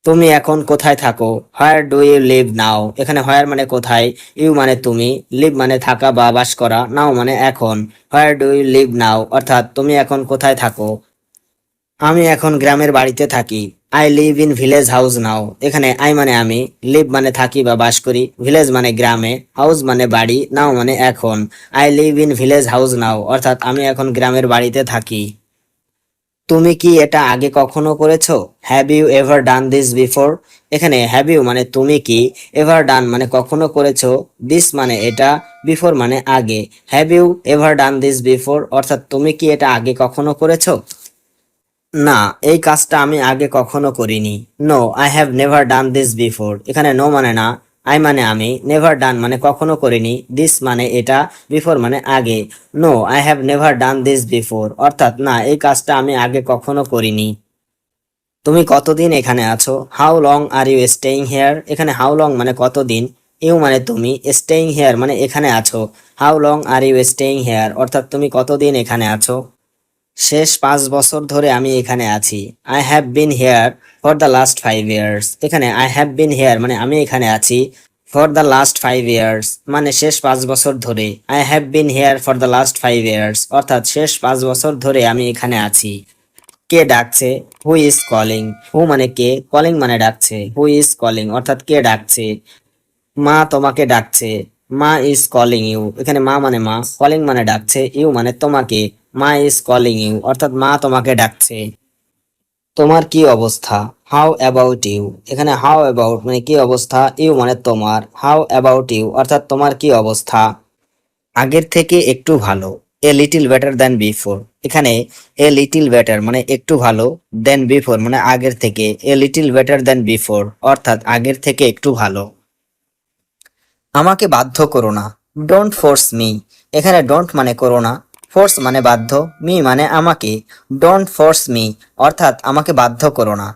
তুমি এখন কোথায় থাকো? হোয়ার ডু ইউ লিভ নাও? এখানে হোয়ার মানে কোথায়, ইউ মানে তুমি, লিভ মানে থাকা বা বাস করা, নাও মানে এখন। হোয়ার ডু ইউ লিভ নাও অর্থাৎ তুমি এখন কোথায় থাকো। আমি এখন গ্রামের বাড়িতে থাকি। I live in village house now. এখানে আই মানে আমি, লিভ মানে থাকি বা বাস করি, ভিলেজ মানে গ্রামে, হাউস মানে বাড়ি, নাও মানে এখন। I live in village house now অর্থাৎ আমি এখন গ্রামের বাড়িতে থাকি। তুমি কি এটা আগে কখনো করেছো? Have you ever done this before? এখানে হ্যাভ ইউ মানে তুমি কি, এভার ডান মানে কখনো করেছো, দিস মানে এটা, বিফোর মানে আগে। Have you ever done this before অর্থাৎ তুমি কি এটা আগে কখনো করেছো? না, এই কাজটা আমি আগে কখনো করিনি। No, I have never done this before. এখানে নো মানে না, আই মানে আমি, নেভার ডান মানে কখনো করিনি, দিস মানে এটা, বিফোর মানে আগে। No, I have never done this before অর্থাৎ না, এই কাজটা আমি আগে কখনো করিনি। তুমি কতদিন এখানে আছো? How long are you staying here? এখানে হাউ লং মানে কতদিন, ইউ মানে তুমি, স্টেইং হেয়ার মানে এখানে আছো। How long are you staying here অর্থাৎ তুমি কতদিন এখানে আছো। শেষ 5 বছর ধরে আমি এখানে আছি। I have been here for the last 5 years. এখানে আই হ্যাভ বিন হেয়ার মানে আমি এখানে আছি, ফর দ্য লাস্ট 5 ইয়ার্স মানে শেষ 5 বছর ধরে। I have been here for the last 5 years অর্থাৎ শেষ 5 বছর ধরে আমি এখানে আছি। কে ডাকছে? Who is calling? হু মানে কে, কলিং মানে ডাকছে, হু ইজ কলিং অর্থাৎ কে ডাকছে। মা তোমাকে ডাকছে। মা ইজ কলিং ইউ। এখানে মা মানে মা, কলিং মানে ডাকছে, ইউ মানে তোমাকে। মা ইজ কলিং ইউ অর্থাৎ মা তোমাকে ডাকছে। তোমার কি অবস্থা? How about you? এখানে হাউ অ্যাবাউট মানে কি অবস্থা, ইউ মানে তোমার, হাউ অ্যাবাউট ইউ অর্থাৎ তোমার কি অবস্থা। আগের থেকে একটু ভালো, a little better than before. এখানে এ লিটিল বেটার মানে একটু ভালো, দেন বিফোর মানে আগের থেকে, a little better than before অর্থাৎ আগের থেকে একটু ভালো। আমাকে বাধ্য করো না, ডোন্ট ফোর্স মি। এখানে ডোন্ট মানে করো না, ফোর্স মানে বাধ্য, মি মানে আমাকে। ডোন্ট ফোর্স মি অর্থাৎ আমাকে বাধ্য করো না।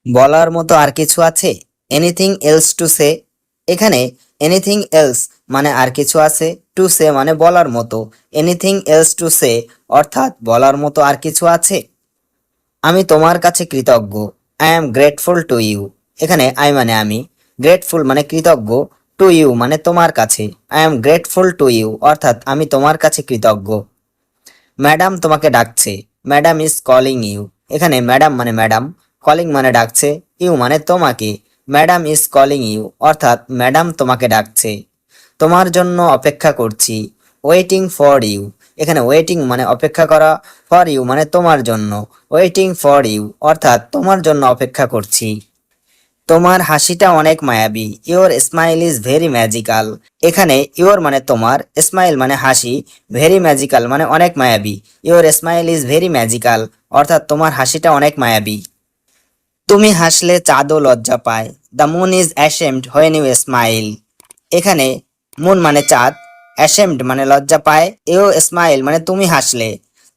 বলার মতো আর কিছু আছে? Anything else to say? এখানে এনিথিং এলস মানে আর কিছু আছে, টু সে মানে বলার মতো। এনিথিং এলস টু সে অর্থাৎ বলার মতো আর কিছু আছে? আমি তোমার কাছে কৃতজ্ঞ। I am grateful to you. এখানে আই মানে আমি, গ্রেটফুল মানে কৃতজ্ঞ, টু ইউ মানে তোমার কাছে। I am grateful to you অর্থাৎ আমি তোমার কাছে কৃতজ্ঞ। ম্যাডাম তোমাকে ডাকছে। Madam is calling you. এখানে ম্যাডাম মানে ম্যাডাম, কলিং মানে ডাকছে, ইউ মানে তোমাকে। ম্যাডাম ইজ কলিং ইউ অর্থাৎ ম্যাডাম তোমাকে ডাকছে। তোমার জন্য অপেক্ষা করছি। Waiting for you. এখানে ওয়েটিং মানে অপেক্ষা করা, ফর ইউ মানে তোমার জন্য। ওয়েটিং ফর ইউ অর্থাৎ তোমার জন্য অপেক্ষা করছি। তোমার হাসিটা অনেক মায়াবী। Your smile is very magical. এখানে ইওর মানে তোমার, স্মাইল মানে হাসি, ভেরি ম্যাজিক্যাল মানে অনেক মায়াবী। Your smile is very magical অর্থাৎ তোমার হাসিটা অনেক মায়াবী। তুমি হাসলে চাঁদও লজ্জা পায়। The moon is ashamed when you smile. এখানে মুন মানে চাঁদ, অ্যাশেমড মানে লজ্জা পায়, ইউ স্মাইল মানে তুমি হাসলে।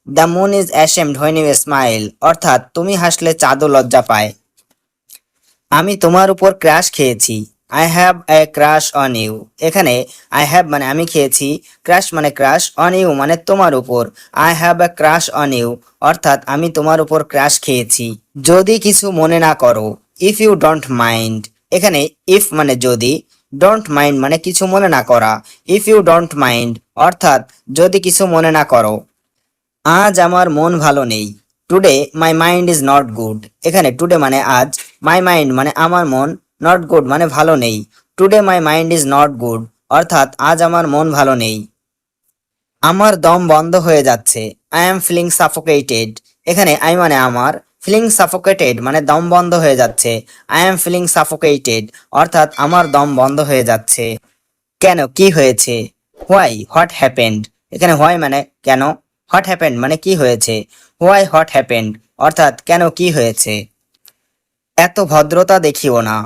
The moon is ashamed when you smile অর্থাৎ তুমি হাসলে চাঁদও লজ্জা পায়। আমি তোমার উপর ক্রাশ খেয়েছি। I have a crush on you. এখানে আই হ্যাভ মানে আমি খেয়েছি, ক্রাশ মানে ক্রাশ, অন ইউ মানে তোমার উপর। I have a crush on you অর্থাৎ আমি তোমার উপর ক্রাশ খেয়েছি। যদি কিছু মনে না করো, ইফ ইউ ডোন্ট মাইন্ড। এখানে ইফ মানে যদি, ডোন্ট মাইন্ড মানে কিছু মনে না করা। ইফ ইউ ডোন্ট মাইন্ড অর্থাৎ যদি কিছু মনে না করো। আজ আমার মন ভালো নেই। Today my mind is not good. এখানে টুডে মানে আজ, মাই মাইন্ড মানে আমার মন, নট গুড মানে ভালো নেই। Today my mind is not good অর্থাৎ আজ আমার মন ভালো নেই। আমার দম বন্ধ হয়ে যাচ্ছে। I am feeling suffocated. এখানে আই মানে আমার, ফিলিং সাফোকেটেড মানে দম বন্ধ হয়ে যাচ্ছে। আই এম ফিলিং সাফোকেটেড অর্থাৎ আমার দম বন্ধ হয়ে যাচ্ছে। কেন, কি হয়েছে? Why, what happened. এখানে হোয়াই মানে কেন, হোয়াট হ্যাপেন্ড মানে কি হয়েছে। হোয়াই হোয়াট হ্যাপেন্ড অর্থাৎ কেন কি হয়েছে। এত ভদ্রতা দেখিও না।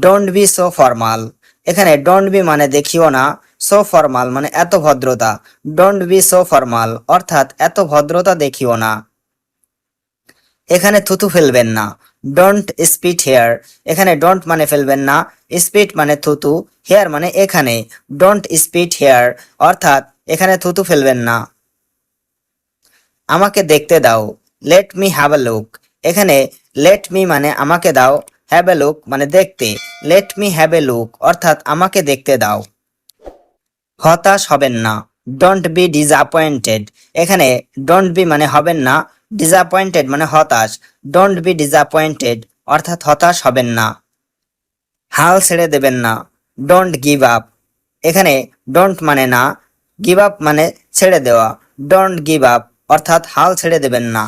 Don't be so formal. এখানে ডোন্ট বি মানে দেখিও না, সো ফর্মাল মানে এত ভদ্রতা। ডোন্ট বি সো ফর্মাল অর্থাৎ এত ভদ্রতা দেখিও না। এখানে থুতু ফেলবেন না। Don't spit here. এখানে ডোন্ট মানে ফেলবেন না, স্পিট মানে থুতু, হেয়ার মানে এখানে। ডোন্ট স্পিট হেয়ার অর্থাৎ এখানে থুতু ফেলবেন না। আমাকে দেখতে দাও। Let me have a look. এখানে লেট মি মানে আমাকে দাও, হ্যাভ এ লুক মানে দেখতে, let me have a look অর্থাৎ আমাকে দেখতে দাও। হতাশ হবেন না, ডোন্ট বি ডিসঅ্যাপয়েন্টেড। এখানে ডোন্ট বি মানে হবেন না, ডিসঅ্যাপয়েন্টেড মানে হতাশ। ডোন্ট বি ডিসঅ্যাপয়েন্টেড অর্থাৎ হতাশ হবেন না। হাল ছেড়ে দেবেন না, ডোন্ট গিভ আপ। এখানে ডোন্ট মানে না, গিভ আপ মানে ছেড়ে দেওয়া। ডোন্ট গিভ আপ অর্থাৎ হাল ছেড়ে দেবেন না।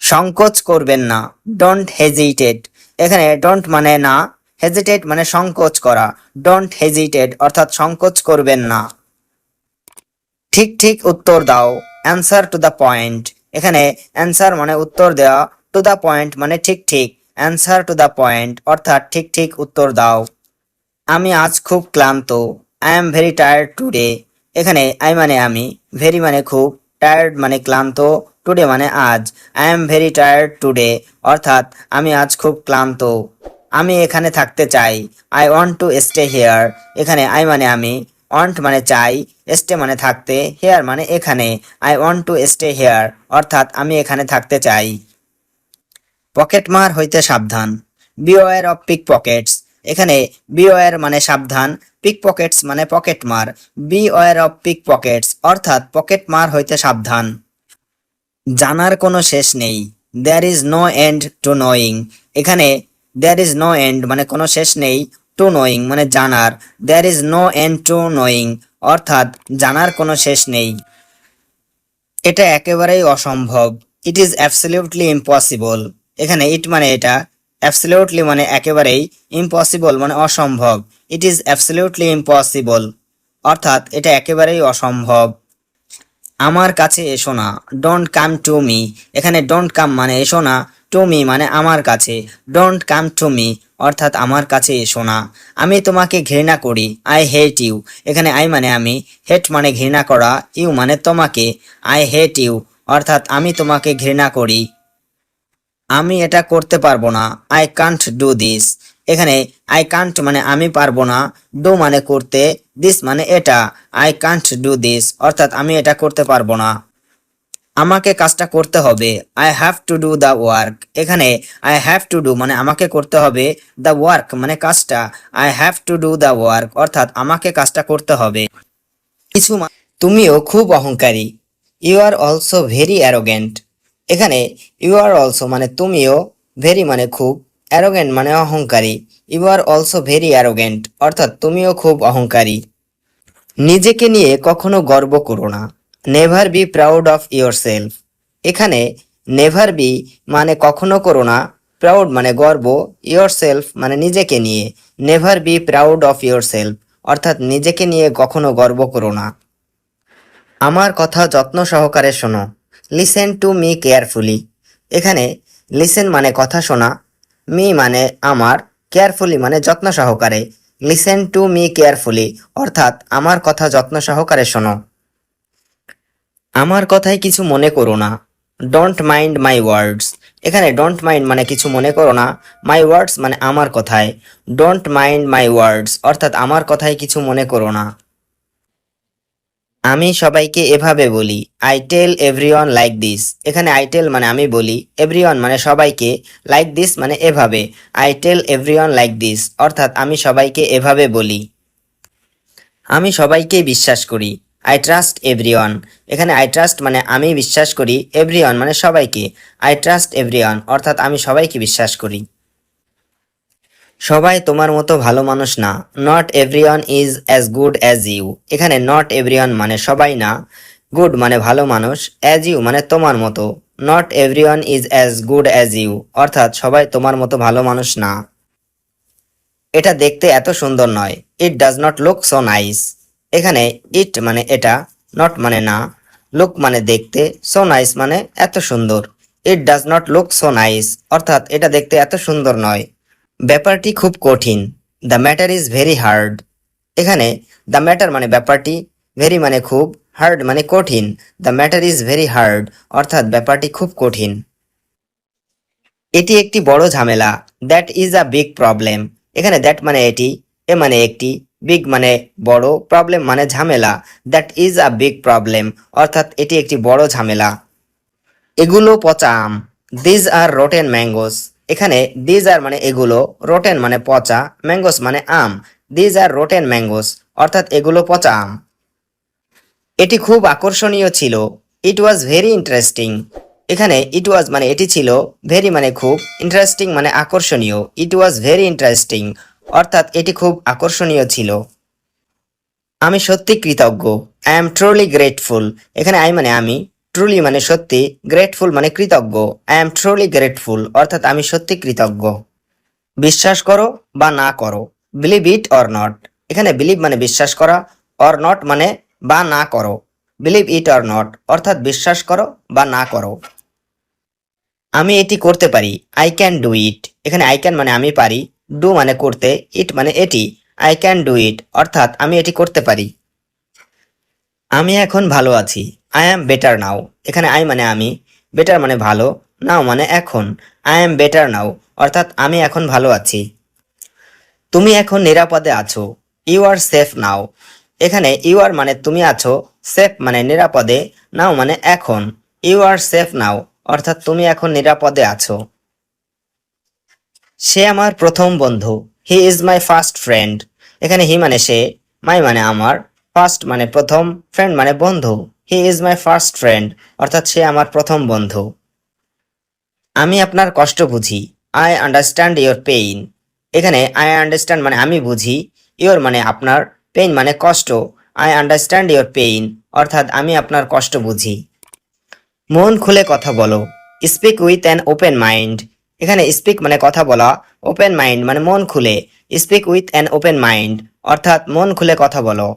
সংকোচ করবেন না, ডোন্ট হেজিটেট। এখানে ডোন্ট মানে না, হেজিটেট মানে সংকোচ করা। ডোন্ট হেজিটেট অর্থাৎ সংকোচ করবেন না। ঠিক ঠিক উত্তর দাও, অ্যান্সার টু দ্য পয়েন্ট। এখানে অ্যান্সার মানে উত্তর দেওয়া, টু দ্য পয়েন্ট মানে ঠিক ঠিক। অ্যান্সার টু দ্য পয়েন্ট অর্থাৎ ঠিক ঠিক উত্তর দাও। আমি আজ খুব ক্লান্ত, I am very tired today. এখানে আই মানে আমি, ভেরি মানে খুব, টায়ার্ড মানে ক্লান্ত, টুডে মানে আজ। I am very tired today অর্থাৎ আমি আজ খুব ক্লান্ত। আমি এখানে থাকতে চাই, I want to stay hair. এখানে আই মানে আমি, ওয়ান্ট মানে চাই, স্টে মানে থাকতে, হেয়ার মানে এখানে। I want to stay here অর্থাৎ আমি এখানে থাকতে চাই। পকেটমার হইতে সাবধান, বিওয়ার অফ পিক পকেটস। এখানে বিওয়ার মানে সাবধান, পিক পকেটস মানে পকেটমার। বিওয়ার অফ পিক পকেটস অর্থাৎ পকেটমার হইতে সাবধান। জানার কোনো শেষ নেই, there is no end to knowing. এখানে দেয়ার ইজ নো এন্ড মানে কোনো শেষ নেই, টু নোয়িং মানে জানার। There is no end to knowing অর্থাৎ জানার কোনো শেষ নেই। এটা একেবারেই অসম্ভব, ইট ইজ অ্যাবসলিউটলি ইম্পসিবল। এখানে ইট মানে এটা, অ্যাবসলিউটলি মানে একেবারেই, ইম্পসিবল মানে অসম্ভব। ইট ইজ অ্যাবসলিউটলি ইম্পসিবল অর্থাৎ এটা একেবারেই অসম্ভব। আমার কাছে এসো না, ডোন্ট কাম টু মি। এখানে ডোন্ট কাম মানে এসো না, টু মি মানে আমার কাছে। ডোন্ট কাম টু মি অর্থাৎ আমার কাছে এসো না। আমি তোমাকে ঘৃণা করি, আই হেট ইউ। এখানে আই মানে আমি, হেট মানে ঘৃণা করা, ইউ মানে তোমাকে। আই হেট ইউ অর্থাৎ আমি তোমাকে ঘৃণা করি। আমি এটা করতে পারবো না, আই কান্ট ডু দিস। এখানে আই কান্ট মানে আমি পারবো না, ডু মানে করতে, দিস মানে এটা। আই কান্ট ডু দিস অর্থাৎ আমি এটা করতে পারবো না। আমাকে কাজটা করতে হবে, I have to do the work. এখানে আই হ্যাভ টু ডু মানে আমাকে করতে হবে, দ্য ওয়ার্ক মানে কাজটা। I have to do the work অর্থাৎ আমাকে কাজটা করতে হবে। তুমিও খুব অহংকারী, you are also very arrogant. এখানে ইউ আর অলসো মানে তুমিও, ভেরি মানে খুব, অ্যারোগেন্ট মানে অহংকারী। You are also very arrogant অর্থাৎ তুমিও খুব অহংকারী। নিজেকে নিয়ে কখনো গর্ব করো না, never be proud of your self. এখানে নেভার বি মানে কখনো করো না, প্রাউড মানে গর্ব, ইয়োর সেলফ মানে নিজেকে নিয়ে। Never be proud of your self অর্থাৎ নিজেকে নিয়ে কখনো গর্ব করো না। আমার কথা যত্ন সহকারে শোনো, লিসেন টু মি কেয়ারফুলি। এখানে লিসেন মানে কথা শোনা, মি মানে আমার, কেয়ারফুলি মানে যত্ন সহকারে। লিসেন টু মি কেয়ারফুলি অর্থাৎ আমার কথা যত্ন সহকারে শোনো। আমার কথায় কিছু মনে করো না, ডোন্ট মাইন্ড মাই ওয়ার্ডস। এখানে ডোন্ট মাইন্ড মানে কিছু মনে করো না, মাই ওয়ার্ডস মানে আমার কথায়। ডোন্ট মাইন্ড মাই ওয়ার্ডস অর্থাৎ আমার কথায় কিছু মনে করো না। আমি সবাইকে এভাবে বলি, I tell everyone like this. এখানে আই টেল মানে আমি বলি, এভরিওয়ান মানে সবাইকে, লাইক দিস মানে এভাবে। I tell everyone like this অর্থাৎ আমি সবাইকে এভাবে বলি। আমি সবাইকে বিশ্বাস করি, আই ট্রাস্ট এভরিওয়ান। এখানে আই ট্রাস্ট মানে আমি বিশ্বাস করি, এভরিওয়ান মানে সবাইকে। আই ট্রাস্ট এভরিওয়ান অর্থাৎ আমি সবাইকে বিশ্বাস করি। সবাই তোমার মতো ভালো মানুষ না, not everyone is as good as you. এখানে নট এভরিওয়ান মানে সবাই না, গুড মানে ভালো মানুষ, অ্যাজ ইউ মানে তোমার মতো। Not everyone is as good as you অর্থাৎ সবাই তোমার মতো ভালো মানুষ না। এটা দেখতে এত সুন্দর নয়, it does not look so nice. এখানে ইট মানে এটা, নট মানে না, লুক মানে দেখতে, সো নাইস মানে এত সুন্দর। It does not look so nice অর্থাৎ এটা দেখতে এত সুন্দর নয়। ব্যাপারটি খুব কঠিন, the matter is very hard. এখানে দ্য ম্যাটার মানে ব্যাপারটি, ভেরি মানে খুব, হার্ড মানে কঠিন। The matter is very hard অর্থাৎ ব্যাপারটি খুব কঠিন। এটি একটি বড় ঝামেলা, that is a big problem. এখানে দ্যাট মানে এটি, এ মানে একটি, বিগ মানে বড়, প্রবলেম মানে ঝামেলা। That is a big problem অর্থাৎ এটি একটি বড় ঝামেলা। এগুলো পচা আম, দিজ আর রোটেন ম্যাঙ্গোস। এখানে দিজ আর মানে এগুলো, রোটেন মানে পচা, ম্যাঙ্গোস মানে আম। দিজ আর রোটেন ম্যাঙ্গোস, অর্থাৎ এগুলো পচা আম। এটি খুব আকর্ষণীয় ছিল। ইট ওয়াজ ভেরি ইন্টারেস্টিং। এখানে ইট ওয়াজ মানে এটি ছিল, ভেরি মানে খুব, ইন্টারেস্টিং মানে আকর্ষণীয়। ইট ওয়াজ ভেরি ইন্টারেস্টিং, অর্থাৎ এটি খুব আকর্ষণীয় ছিল। আমি সত্যি কৃতজ্ঞ। I am truly grateful. এখানে আই মানে আমি, ট্রুলি মানে সত্যি, গ্রেটফুল মানে কৃতজ্ঞ। আই এম ট্রুলি গ্রেটফুল, অর্থাৎ আমি সত্যি কৃতজ্ঞ। বিশ্বাস করো বা না করো, বিলিভ ইট অর নট। এখানে বিলিভ মানে বিশ্বাস করা, অর নট মানে বা না করো। বিলিভ ইট অর নট, অর্থাৎ বিশ্বাস করো বা না করো। আমি এটি করতে পারি। I can do it. এখানে আই ক্যান মানে আমি পারি, ডু মানে করতে, ইট মানে এটি। আই ক্যান ডু ইট, অর্থাৎ আমি এটি করতে পারি। আমি এখন ভালো আছি। I am better now. এখানে আই মানে আমি, বেটার মানে ভালো, নাও মানে এখন। আই অ্যাম বেটার নাও, অর্থাৎ আমি এখন ভালো আছি। তুমি এখন নিরাপদে আছো। ইউ আর সেফ নাও। এখানে ইউ আর মানে তুমি আছো, সেফ মানে নিরাপদে, নাও মানে এখন। ইউ আর সেফ নাও, অর্থাৎ তুমি এখন নিরাপদে আছো। সে আমার প্রথম বন্ধু। He is my first friend. এখানে হি মানে সে, মাই মানে আমার, ফার্স্ট মানে প্রথম, ফ্রেন্ড মানে বন্ধু। He is my first friend, অর্থাৎ সে আমার প্রথম বন্ধু। আমি আপনার কষ্ট বুঝি। I understand your pain. এখানে আই আন্ডারস্ট্যান্ড মানে আমি বুঝি, ইয়োর মানে আপনার, পেইন মানে কষ্ট। আই আন্ডারস্ট্যান্ড ইয়োর পেইন, অর্থাৎ আমি আপনার কষ্ট বুঝি। মন খুলে কথা বলো। Speak with an open mind. এখানে স্পিক মানে কথা বলা, ওপেন মাইন্ড মানে মন খুলে। Speak with an open mind, অর্থাৎ মন খুলে কথা বলো।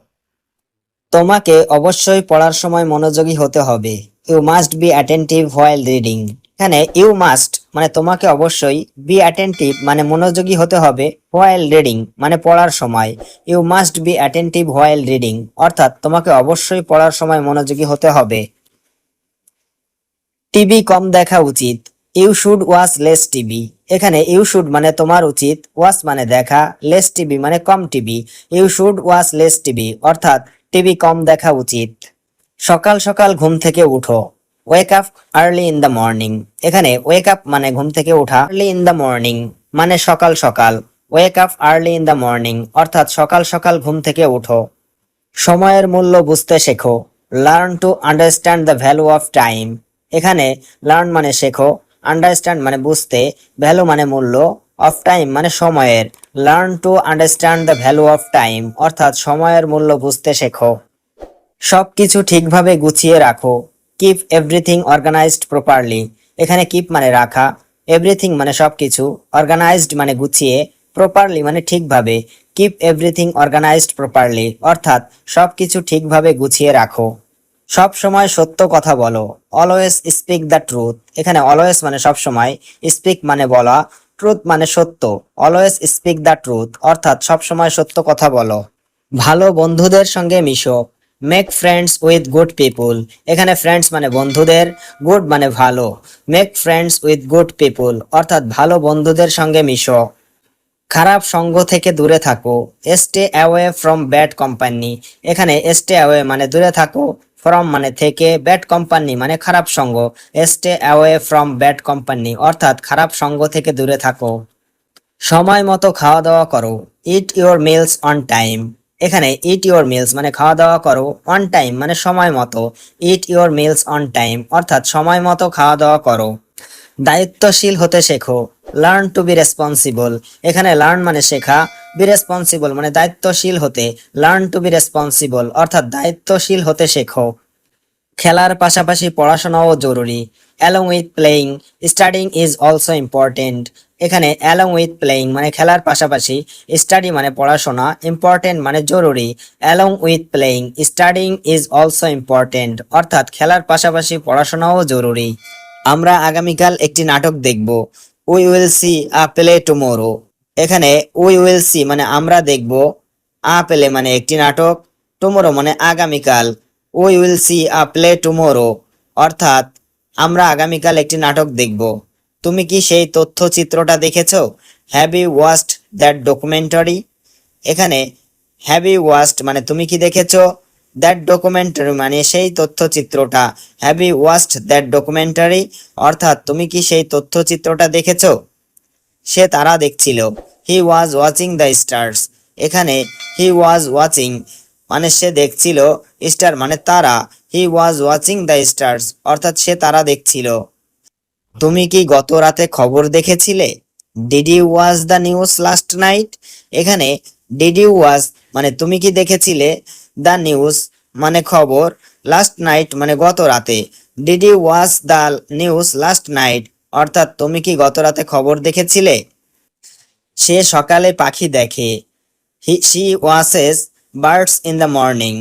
তোমাকে অবশ্যই পড়ার সময় মনোযোগী হতে হবে। You must be attentive while reading. এখানে ইউ মাস্ট মানে তোমাকে অবশ্যই, বি অ্যাটেন্টিভ মানে মনোযোগী হতে হবে, হোয়াইল রিডিং মানে পড়ার সময়। You must be attentive while reading, অর্থাৎ তোমাকে অবশ্যই পড়ার সময় মনোযোগী হতে হবে। টিভি কম দেখা উচিত। You should watch less TV. এখানে ইউ শুড মানে তোমার উচিত, ওয়াচ মানে দেখা, লেস টিভি মানে কম TV. You should watch less TV, অর্থাৎ টিভি কম দেখা উচিত। সকাল সকাল ঘুম থেকে উঠো। Wake up early in the morning. এখানে ওয়েক আপ মানে ঘুম থেকে ওঠা, আর্লি ইন দ্য মর্নিং মানে সকাল সকাল। ওয়েক up early in the morning, অর্থাৎ সকাল সকাল ঘুম থেকে উঠো। সময়ের মূল্য বুঝতে শেখো। Learn to understand the value of time. এখানে লার্ন মানে শেখো, আন্ডারস্ট্যান্ড মানে বুঝতে, ভ্যালু মানে মূল্য, অফ টাইম মানে সময়ের। Learn to understand the value of time, অর্থাৎ সময়ের মূল্য বুঝতে শেখো। সবকিছু ঠিকভাবে গুছিয়ে রাখো। Keep everything organised properly. এখানে কিপ মানে রাখা, এভরিথিং মানে সবকিছু, অর্গানাইজড মানে গুছিয়ে, প্রপারলি মানে ঠিকভাবে। কিপ এভরিথিং অর্গানাইজড প্রপারলি, অর্থাৎ সবকিছু ঠিকভাবে গুছিয়ে রাখো। সব সময় সত্য কথা বলো। Always speak the truth. এখানে অলওয়েজ মানে সব সময়, স্পিক মানে বলা, ট্রুথ মানে সত্য। অলওয়েজ স্পিক দ্য ট্রুথ, অর্থাৎ সব সময় সত্য কথা বলো। ভালো বন্ধুদের সঙ্গে Meesho. Make friends with good পিপুল। এখানে ফ্রেন্ডস মানে বন্ধুদের, গুড মানে ভালো। মেক ফ্রেন্ডস উইথ গুড পিপুল, অর্থাৎ ভালো বন্ধুদের সঙ্গে মিশো। খারাপ সঙ্গ থেকে দূরে থাকো। Stay away from bad company. এখানে স্টে অ্যাওয়ে মানে দূরে থাকো, ফ্রম মানে থেকে, ব্যাড কোম্পানি মানে খারাপ সঙ্গ। Stay away from bad company, অর্থাৎ খারাপ সঙ্গ থেকে দূরে থাকো। সময় মতো খাওয়া দাওয়া করো। Eat your meals on time. এখানে ইট ইওর মিলস মানে খাওয়া দাওয়া করো, অন টাইম মানে সময় মতো। Eat your meals on time, অর্থাৎ সময় মতো খাওয়া দাওয়া করো। দায়িত্বশীল হতে শেখো। Learn to be responsible. এখানে লার্ন মানে শেখা, বি রেসপন্সিবল মানে দায়িত্বশীল হতে। লার্ন টু বি রেসপন্সিবল, অর্থাৎ দায়িত্বশীল হতে শেখো। খেলার পাশাপাশি পড়াশোনাও জরুরি। Along with playing studying is also important. এখানে অ্যালং উইথ প্লেয়িং মানে খেলার পাশাপাশি, স্টাডি মানে পড়াশোনা, ইম্পর্টেন্ট মানে জরুরি। Along with playing studying is also important, অর্থাৎ খেলার পাশাপাশি পড়াশোনাও জরুরি। আমরা আগামীকাল একটি নাটক দেখব। We will see a play tomorrow. এখানে উই উইল সি মানে আমরা দেখব, আ প্লে মানে একটি নাটক, টুমোরো মানে আগামীকাল। We will see a play tomorrow, অর্থাৎ আমরা আগামীকাল একটি নাটক দেখব। তুমি কি সেই তথ্যচিত্রটা দেখেছো? Have you watched that documentary? এখানে হ্যাভ ইউ ওয়াচড মানে তুমি কি দেখেছো, দ্যাট ডকুমেন্টারি মানে সেই তথ্যচিত্রটা। Have you watched that documentary, অর্থাৎ তুমি কি সেই তথ্যচিত্রটা দেখেছো? সে তারা দেখছিল। He was watching the stars. এখানে হি ওয়াজ ওয়াচিং মানে সে দেখছিল, স্টার মানে তারা। হি ওয়াজ ওয়াচিং দ্য স্টার্স অর্থাৎ সে তারা দেখছিল। তুমি কি গত রাতে খবর দেখেছিলে? Did you watch the news last night? এখানে ডিড ইউ ওয়াচ মানে তুমি কি দেখেছিলে, দ্য নিউজ মানে খবর, লাস্ট নাইট মানে গত রাতে। Did you watch the news last night অর্থাৎ তুমি কি গত রাতে খবর দেখেছিলে? সে সকালে পাখি দেখে। She watches birds in the morning.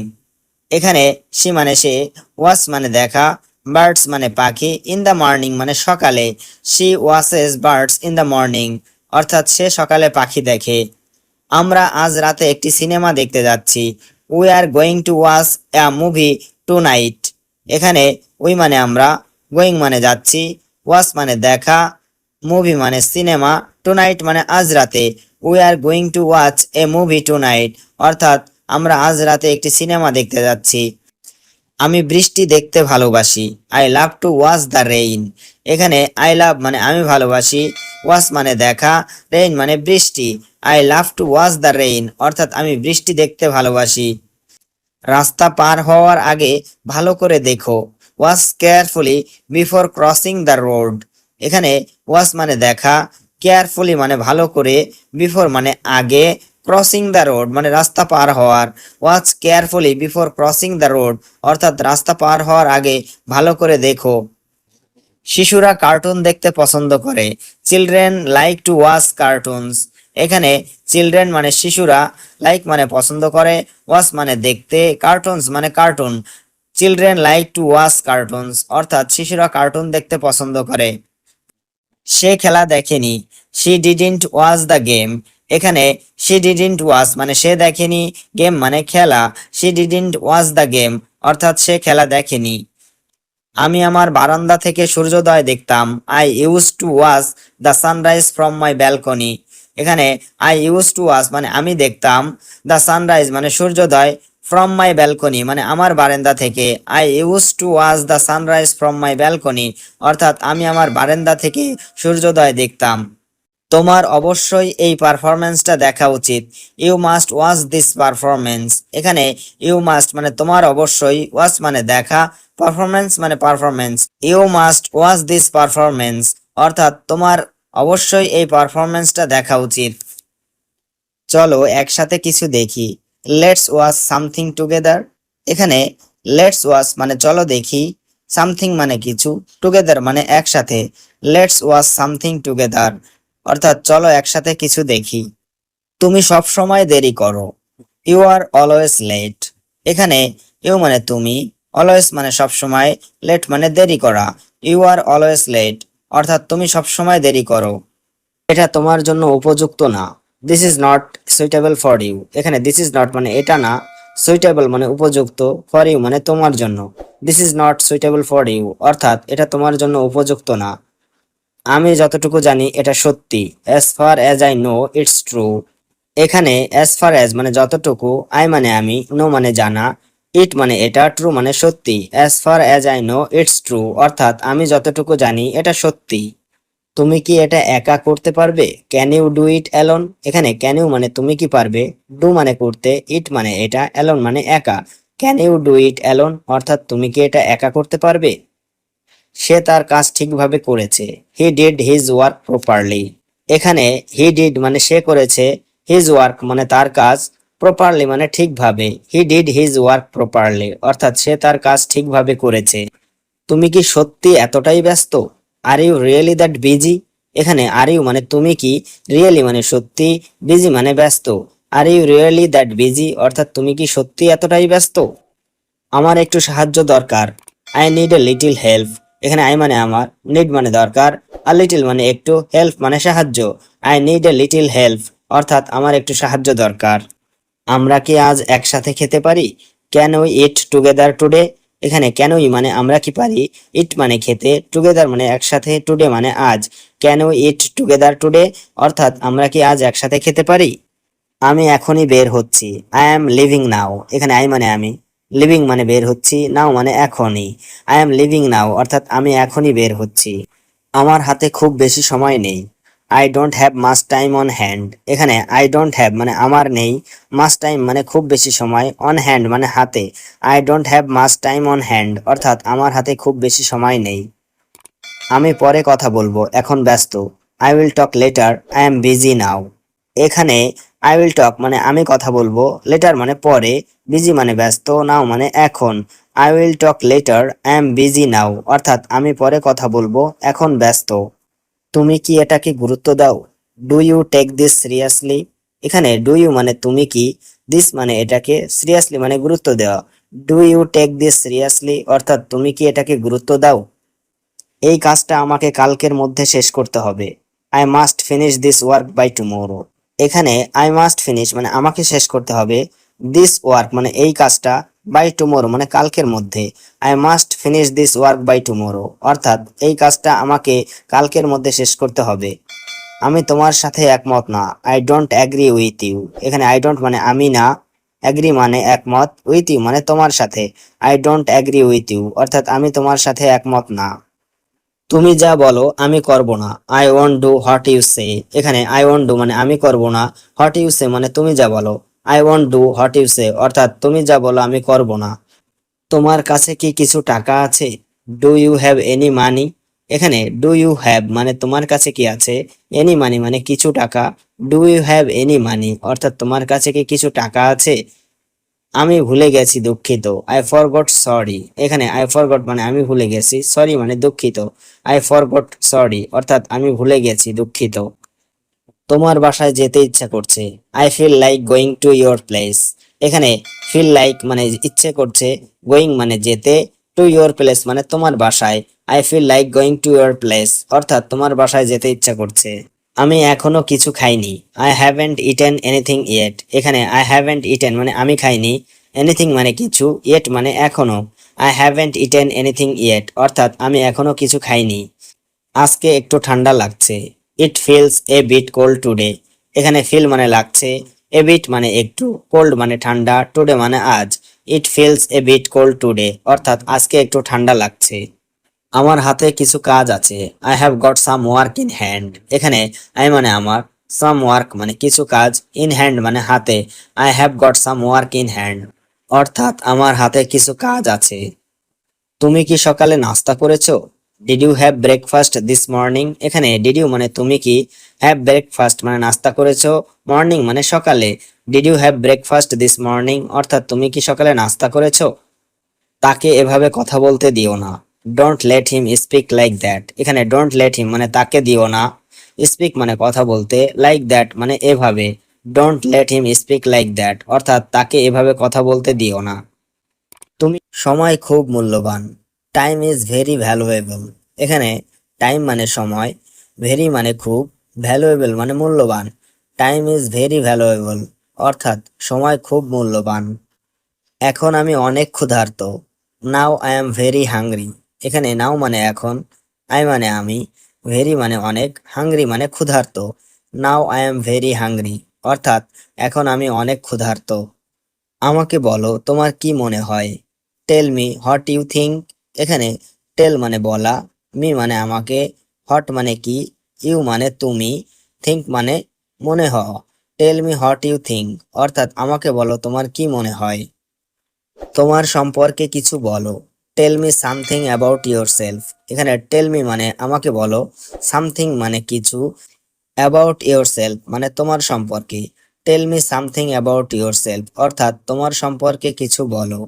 এখানে শি মানে সে, ওয়াচ মানে দেখা, বার্ডস মানে পাখি, ইন দ্য মর্নিং মানে সকালে। She watches birds in the morning অর্থাৎ সে সকালে পাখি দেখে। আমরা আজ রাতে একটি সিনেমা দেখতে যাচ্ছি। We are going to watch a movie tonight. এখানে উই মানে আমরা, গোয়িং মানে যাচ্ছি, ওয়াচ মানে দেখা, মুভি মানে সিনেমা, টু নাইট মানে আজ রাতে। We are going to watch a movie tonight অর্থাৎ আমরা আজ রাতে একটি সিনেমা দেখতে যাচ্ছি। আমি বৃষ্টি দেখতে ভালোবাসি। I love to watch the rain. এখানে আই লাভ মানে আমি ভালোবাসি, ওয়াচ মানে দেখা, রেইন মানে বৃষ্টি। I love to watch the rain অর্থাৎ আমি বৃষ্টি দেখতে ভালোবাসি। রাস্তা পার হওয়ার আগে ভালো করে দেখো। Watch carefully before crossing the road. এখানে ওয়াচ মানে দেখা, কেয়ারফুলি মানে ভালো করে, বিফোর মানে আগে, ক্রসিং দ্য রোড মানে রাস্তা পার হওয়ার। Watch carefully before crossing the road অর্থাৎ রাস্তা পার হওয়ার আগে ভালো করে দেখো। শিশুরা কার্টুন দেখতে পছন্দ করে। Children like to watch cartoons. এখানে চিলড্রেন মানে শিশুরা, লাইক মানে পছন্দ করে, ওয়াচ মানে দেখতে, কার্টুনস মানে cartoon. Children like to watch cartoons অর্থাৎ শিশুরা কার্টুন দেখতে পছন্দ করে। সে খেলা দেখেনি। She didn't watch the game. এখানে শি ডিডন্ট ওয়াচ মানে সে দেখেনি, গেম মানে খেলা। She didn't watch the game অর্থাৎ সে খেলা দেখেনি। আমি আমার বারান্দা থেকে সূর্যোদয় দেখতাম। I use to watch the sunrise from my balcony. এখানে আই ইউজ টু ওয়াচ মানে আমি দেখতাম, দ্য সানরাইজ মানে সূর্যোদয়, ফ্রম মাই ব্যালকনি মানে আমার বারান্দা থেকে। I use to watch the sunrise from my balcony অর্থাৎ আমি আমার বারান্দা থেকে সূর্যোদয় দেখতাম। তোমার অবশ্যই এই পারফরমেন্সটা দেখা উচিত। You must watch this performance. এখানে ইউ মাস্ট মানে তোমার অবশ্যই, ওয়াচ মানে দেখা, পারফরমেন্স মানে performance. You must watch this performance অর্থাৎ তোমার অবশ্যই এই পারফরমেন্সটা দেখা উচিত। চলো একসাথে কিছু দেখি। Let's watch something together. এখানে লেটস ওয়াচ মানে চলো দেখি, সামথিং মানে কিছু, টুগেদার মানে একসাথে। লেটস ওয়াচ সামথিং টুগেদার অর্থাৎ চলো একসাথে কিছু দেখি। তুমি সব সময় দেরি করো। You are always late. এখানে ইউ মানে তুমি, অলওয়েজ মানে সব সময়, লেট মানে দেরি করা। ইউ আর অলওয়েজ লেট অর্থাৎ তুমি সব সময় দেরি করো। এটা তোমার জন্য উপযুক্ত না। This is not suitable for you. এখানে দিস ইজ নট মানে এটা না, সুইটেবল মানে উপযুক্ত, ফর ইউ মানে তোমার জন্য। This is not suitable for you অর্থাৎ এটা তোমার জন্য উপযুক্ত না। আমি যতটুকু জানি এটা সত্যি। As far as I no it's true. এখানে অ্যাজ ফার অ্যাজ মানে যতটুকু, আই মানে আমি, নো মানে জানা, ইট মানে এটা, ট্রু মানে সত্যি। As far as I no it's true অর্থাৎ আমি যতটুকু জানি এটা সত্যি। তুমি কি এটা একা করতে পারবে? Can you do it alone? এখানে ক্যান ইউ মানে তুমি কি পারবে, ডু মানে করতে, ইট মানে এটা, অ্যালোন মানে একা। Can you do it alone অর্থাৎ তুমি কি এটা একা করতে পারবে? সে তার কাজ ঠিকভাবে করেছে। He did his work properly. এখানে হি ডিড মানে সে করেছে, হিজ ওয়ার্ক মানে তার কাজ, প্রপারলি মানে ঠিকভাবে। He did his work properly অর্থাৎ সে তার কাজ ঠিকভাবে করেছে। তুমি কি সত্যি এতটাই ব্যস্ত? Are you really that busy? এখানে আর ইউ মানে তুমি কি, রিয়েলি মানে সত্যি, বিজি মানে ব্যস্ত। Are you really that busy অর্থাৎ তুমি কি সত্যি এতটাই ব্যস্ত? আমার একটু সাহায্য দরকার। I need a little help. এখানে আই মানে আমার, নিড মানে দরকার, আর লিটিল মানে একটু, হেল্প মানে সাহায্য। I need a little help অর্থাৎ আমার একটু সাহায্য দরকার। আমরা কি আজ একসাথে খেতে পারি? Can we eat together today? এখানে ক্যান উই মানে আমরা কি পারি, ইট মানে খেতে, টুগেদার মানে একসাথে, টুডে মানে আজ। Can we eat together today অর্থাৎ আমরা কি আজ একসাথে খেতে পারি? আমি এখনই বের হচ্ছি। আই অ্যাম লিভিং নাও। এখানে আই মানে আমি, লিভিং মানে বের হচ্ছি, নাও মানে এখনই। আই অ্যাম লিভিং নাও অর্থাৎ আমি এখনই বের হচ্ছি। আমার হাতে খুব বেশি সময় নেই। I don't have much time on hand. এখানে আই ডোন্ট হ্যাভ মানে আমার নেই, মাস টাইম মানে খুব বেশি সময়, অন হ্যান্ড মানে হাতে। I don't have much time on hand অর্থাৎ আমার হাতে খুব বেশি সময় নেই। আমি পরে কথা বলবো, এখন ব্যস্ত। I will talk later, I am busy now. এখানে আই উইল টক মানে আমি কথা বলবো, লেটার মানে পরে, বিজি মানে ব্যস্ত, নাও মানে এখন। I will talk later, I am busy now অর্থাৎ আমি পরে কথা বলবো, এখন ব্যস্ত। তুমি কি এটাকে গুরুত্ব দাও? Do you take this seriously? এখানে ডু ইউ মানে তুমি কি, দিস মানে এটাকে, সিরিয়াসলি মানে গুরুত্ব দেওয়া। Do you take this seriously অর্থাৎ তুমি কি এটাকে গুরুত্ব দাও? এই কাজটা আমাকে কালকের মধ্যে শেষ করতে হবে। I must finish this work by tomorrow. এখানে আই মাস্ট ফিনিশ মানে আমাকে শেষ করতে হবে, দিস ওয়ার্ক মানে এই কাজটা, বাই টুমোরো মানে কালকের মধ্যে। I must finish this work by tomorrow অর্থাৎ এই কাজটা আমাকে কালকের মধ্যে শেষ করতে হবে। আমি তোমার সাথে একমত না, I don't agree with you. এখানে আই ডোন্ট মানে আমি না, অ্যাগ্রি মানে একমত, উইথ ইউ মানে তোমার সাথে। I don't agree with you অর্থাৎ আমি তোমার সাথে একমত না। তুমি যা বলো আমি করব না, I won't do what you say. এখানে আই ওয়ন্ট ডু মানে আমি করব না, হোয়াট ইউ সে মানে তুমি যা বলো। I won't do what you say অর্থাৎ তুমি যা বলো আমি করব না। তোমার কাছে কি কিছু টাকা আছে? Do you have any money? এখানে ডু ইউ হ্যাভ মানে তোমার কাছে কি আছে, এনি মানি মানে কিছু টাকা। Do you have any money অর্থাৎ তোমার কাছে কি কিছু টাকা আছে? আমি ভুলে গেছি, দুঃখিত। I forgot sorry. এখানে আই ফরগট মানে আমি ভুলে গেছি, সরি মানে দুঃখিত। আই ফরগট সরি অর্থাৎ আমি ভুলে গেছি, দুঃখিত। তোমার বাসায় যেতে ইচ্ছা করছে, I feel like going to your place. এখানে ফিল লাইক মানে ইচ্ছে করছে, গোয়িং মানে যেতে, টু ইয়োর প্লেস মানে তোমার বাসায়। I feel like going to your place অর্থাৎ তোমার বাসায় যেতে ইচ্ছা করছে। আমি এখনো কিছু খাইনি, I haven't eaten anything yet. এখানে আই হ্যাভেন্ট ইটেন মানে আমি খাইনি, এনিথিং মানে কিছু, ইয়েট মানে এখনো। I haven't eaten anything yet অর্থাৎ আমি এখনো কিছু খাইনি। আজকে একটু ঠান্ডা লাগছে, it feels a bit cold today. এখানে ফিল মানে লাগছে, এ বিট মানে একটু, কোল্ড মানে ঠান্ডা, টুডে মানে আজ। It feels a bit cold today অর্থাৎ আজকে একটু ঠান্ডা লাগছে। আমার হাতে কিছু কাজ আছে, I have got some work in hand. এখানে আই মানে আমার, সাম ওয়ার্ক মানে কিছু কাজ, ইন হ্যান্ড মানে হাতে। I have got some work in hand অর্থাৎ আমার হাতে কিছু কাজ আছে। তুমি কি সকালে নাস্তা করেছো? Did you have breakfast this morning? এখানে ডিড ইউ মানে তুমি কি, হ্যাভ ব্রেকফাস্ট মানে নাস্তা করেছো, মর্নিং মানে সকালে। Did you have breakfast this morning অর্থাৎ তুমি কি সকালে নাস্তা করেছো? তাকে এভাবে কথা বলতে দিও না, don't let him speak like that. এখানে ডোন্ট লেট হিম মানে তাকে দিও না, স্পিক মানে কথা বলতে, লাইক দ্যাট মানে এভাবে। Don't let him speak like that অর্থাৎ তাকে এভাবে কথা বলতে দিও না। তুমি সময় খুব মূল্যবান, টাইম ইজ ভেরি ভ্যালুয়েবল। এখানে টাইম মানে সময়, ভেরি মানে খুব, ভ্যালুয়েবল মানে মূল্যবান। টাইম ইজ ভেরি ভ্যালুয়েবল অর্থাৎ সময় খুব মূল্যবান। এখন আমি অনেক ক্ষুধার্ত, now I am very hungry. এখানে নাও মানে এখন, আই মানে আমি, ভেরি মানে অনেক, হাংরি মানে ক্ষুধার্ত। Now I am very hungry অর্থাৎ এখন আমি অনেক ক্ষুধার্ত। আমাকে বলো তোমার কি মনে হয়? Tell me what you think. এখানে টেল মানে বলা, মি মানে আমাকে, হট মানে কি, ইউ মানে তুমি, থিঙ্ক মানে মনে হওয়া। Tell me what you think অর্থাৎ আমাকে বলো তোমার কি মনে হয়। তোমার সম্পর্কে কিছু বলো, tell me something about yourself. এখানে টেল মি মানে আমাকে বলো, সামথিং মানে কিছু, অ্যাবাউট ইয়োর সেলফ মানে তোমার সম্পর্কে। Tell me something about yourself অর্থাৎ তোমার সম্পর্কে কিছু বলো।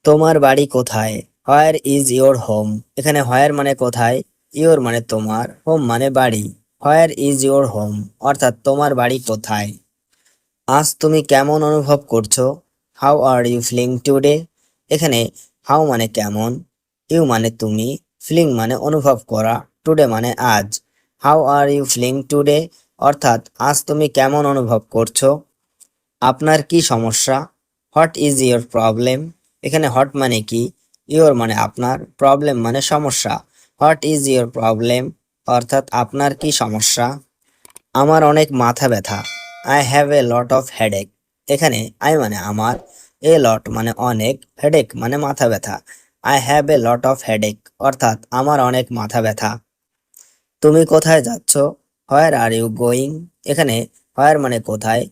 তোমার বাড়ি কোথায়? Where is your home? এখানে হোয়ার মানে কোথায়, ইয়োর মানে তোমার, হোম মানে বাড়ি। হোয়ার ইজ ইয়োর হোম অর্থাৎ তোমার বাড়ি কোথায়। আজ তুমি কেমন অনুভব করছো? How are you feeling today? এখানে হাউ মানে কেমন, ইউ মানে তুমি, ফিলিং মানে অনুভব করা, টুডে মানে আজ। How are you feeling today অর্থাৎ আজ তুমি কেমন অনুভব করছো। আপনার কি সমস্যা? What is your problem? এখানে হট মানে কি, ইয়োর মানে আপনার, প্রবলেম মানে সমস্যা। হোয়াট ইজ ইয়োর প্রবলেম অর্থাৎ আপনার কি সমস্যা। আমার অনেক মাথা ব্যথা, I have A lot of headache. এখানে আই মানে আমার, এ লট মানে অনেক, হেডেক মানে মাথা ব্যথা। I have A lot of headache অর্থাৎ আমার অনেক মাথা ব্যথা। তুমি কোথায় যাচ্ছ? হোয়ার আর ইউ গোয়িং? এখানে হোয়ার মানে কোথায়,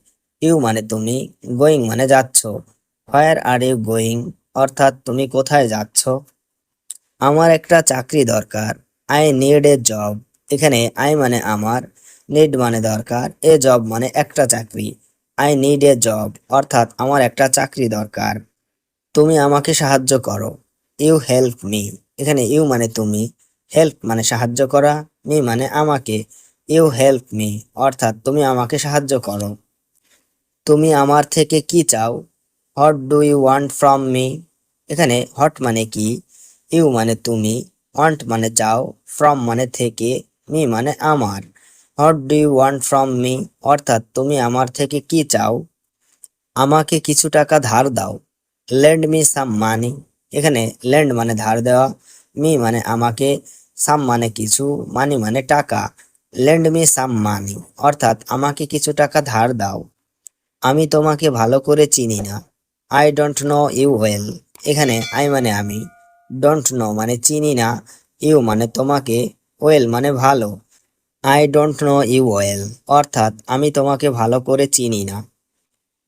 ইউ মানে তুমি, গোয়িং মানে যাচ্ছ। হোয়ার আর ইউ গোয়িং অর্থাৎ তুমি কোথায় যাচ্ছ? আমার একটা চাকরি দরকার। I need a job. এখানে আই মানে আমার, নিড মানে দরকার, এ জব মানে একটা চাকরি। আই নিড এ জব অর্থাৎ আমার একটা চাকরি দরকার। তুমি আমাকে সাহায্য করো। You help me. এখানে ইউ মানে তুমি, হেল্প মানে সাহায্য করা, মি মানে আমাকে। ইউ হেল্প মি অর্থাৎ তুমি আমাকে সাহায্য করো। তুমি আমার থেকে কি চাও? What do you want from me? এখানে হট মানে কি, ইউ মানে তুমি, ওয়ান্ট মানে চাও, ফ্রম মানে থেকে, মি মানে আমার। What do you want from me অর্থাৎ তুমি আমার থেকে কি চাও? আমাকে কিছু টাকা ধার দাও। লেন্ড মি সাম মানি। এখানে লেন্ড মানে ধার দেওয়া, মি মানে আমাকে, সাম মানে কিছু, মানি মানে টাকা। লেন্ড মি সাম মানি অর্থাৎ আমাকে কিছু টাকা ধার দাও। আমি তোমাকে ভালো করে চিনি না। I don't know you well. এখানে আই মানে আমি, ডোন্ট নো মানে চিনি না, ইউ মানে তোমাকে, ওয়েল মানে ভালো। I don't know you well অর্থাৎ আমি তোমাকে ভালো করে চিনি না।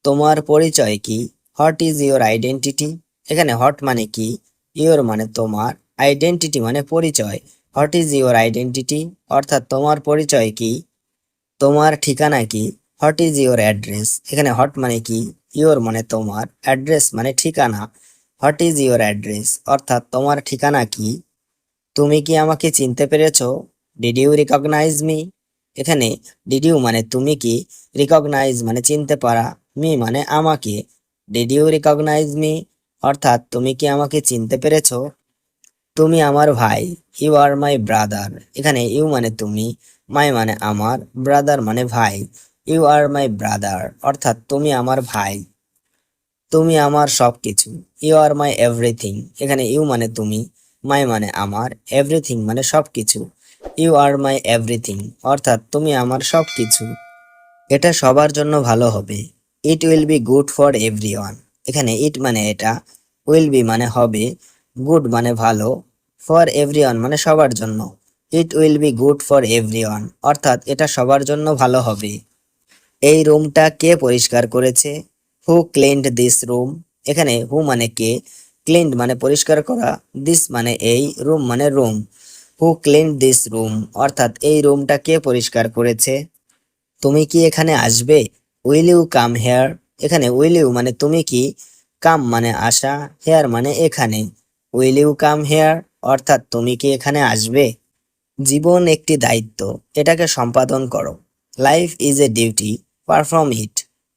তোমার পরিচয় কি? What is your identity? এখানে হোয়াট মানে কি, ইউর মানে তোমার, আইডেন্টিটি মানে পরিচয়। হোয়াট ইজ ইউর আইডেন্টিটি অর্থাৎ তোমার পরিচয় কি? তোমার ঠিকানা কি? What is your address? এখানে হোয়াট মানে কি, ইউর মানে তোমার, অ্যাড্রেস মানে ঠিকানা। হোয়াট ইজ ইউর অ্যাড্রেস অর্থাৎ তোমার ঠিকানা কি? তুমি কি আমাকে চিনতে পেরেছো? Did you recognise me? এখানে ডিড ইউ মানে তুমি কি, রিকগনাইজ মানে চিনতে পারা, মি মানে আমাকে। ডিড ইউ রিকগনাইজ মি অর্থাৎ তুমি কি আমাকে চিনতে পেরেছো? তুমি আমার ভাই। You are my brother. এখানে ইউ মানে তুমি, মাই মানে আমার, ব্রাদার মানে ভাই। ইউ আর মাই ব্রাদার অর্থাৎ তুমি আমার ভাই। তুমি আমার সবকিছু। You are my everything. এখানে ইউ মানে তুমি, মাই মানে আমার, এভরিথিং মানে সবকিছু। ইউ আর মাই এভরিথিং অর্থাৎ তুমি আমার সবকিছু। এটা সবার জন্য ভালো হবে। It will be good for everyone. এখানে ইট মানে এটা, উইল বি মানে হবে, গুড মানে ভালো, ফর এভরিওয়ান মানে সবার জন্য। It will be good for everyone অর্থাৎ এটা সবার জন্য ভালো হবে। এই রুমটা কে পরিষ্কার করেছে? হু ক্লিনড দিস রুম? এখানে হু মানে কে, ক্লিনড মানে পরিষ্কার করা, দিস মানে এই, রুম মানে room. Who cleaned this room অর্থাৎ এই রুমটা কে পরিষ্কার করেছে? তুমি কি এখানে আসবে? Will you come here? এখানে উইল ইউ মানে তুমি কি, কাম মানে আসা, হেয়ার মানে এখানে। উইল ইউ কাম হেয়ার অর্থাৎ তুমি কি এখানে আসবে? জীবন একটি দায়িত্ব, এটাকে সম্পাদন করো। Life is a duty, perform it.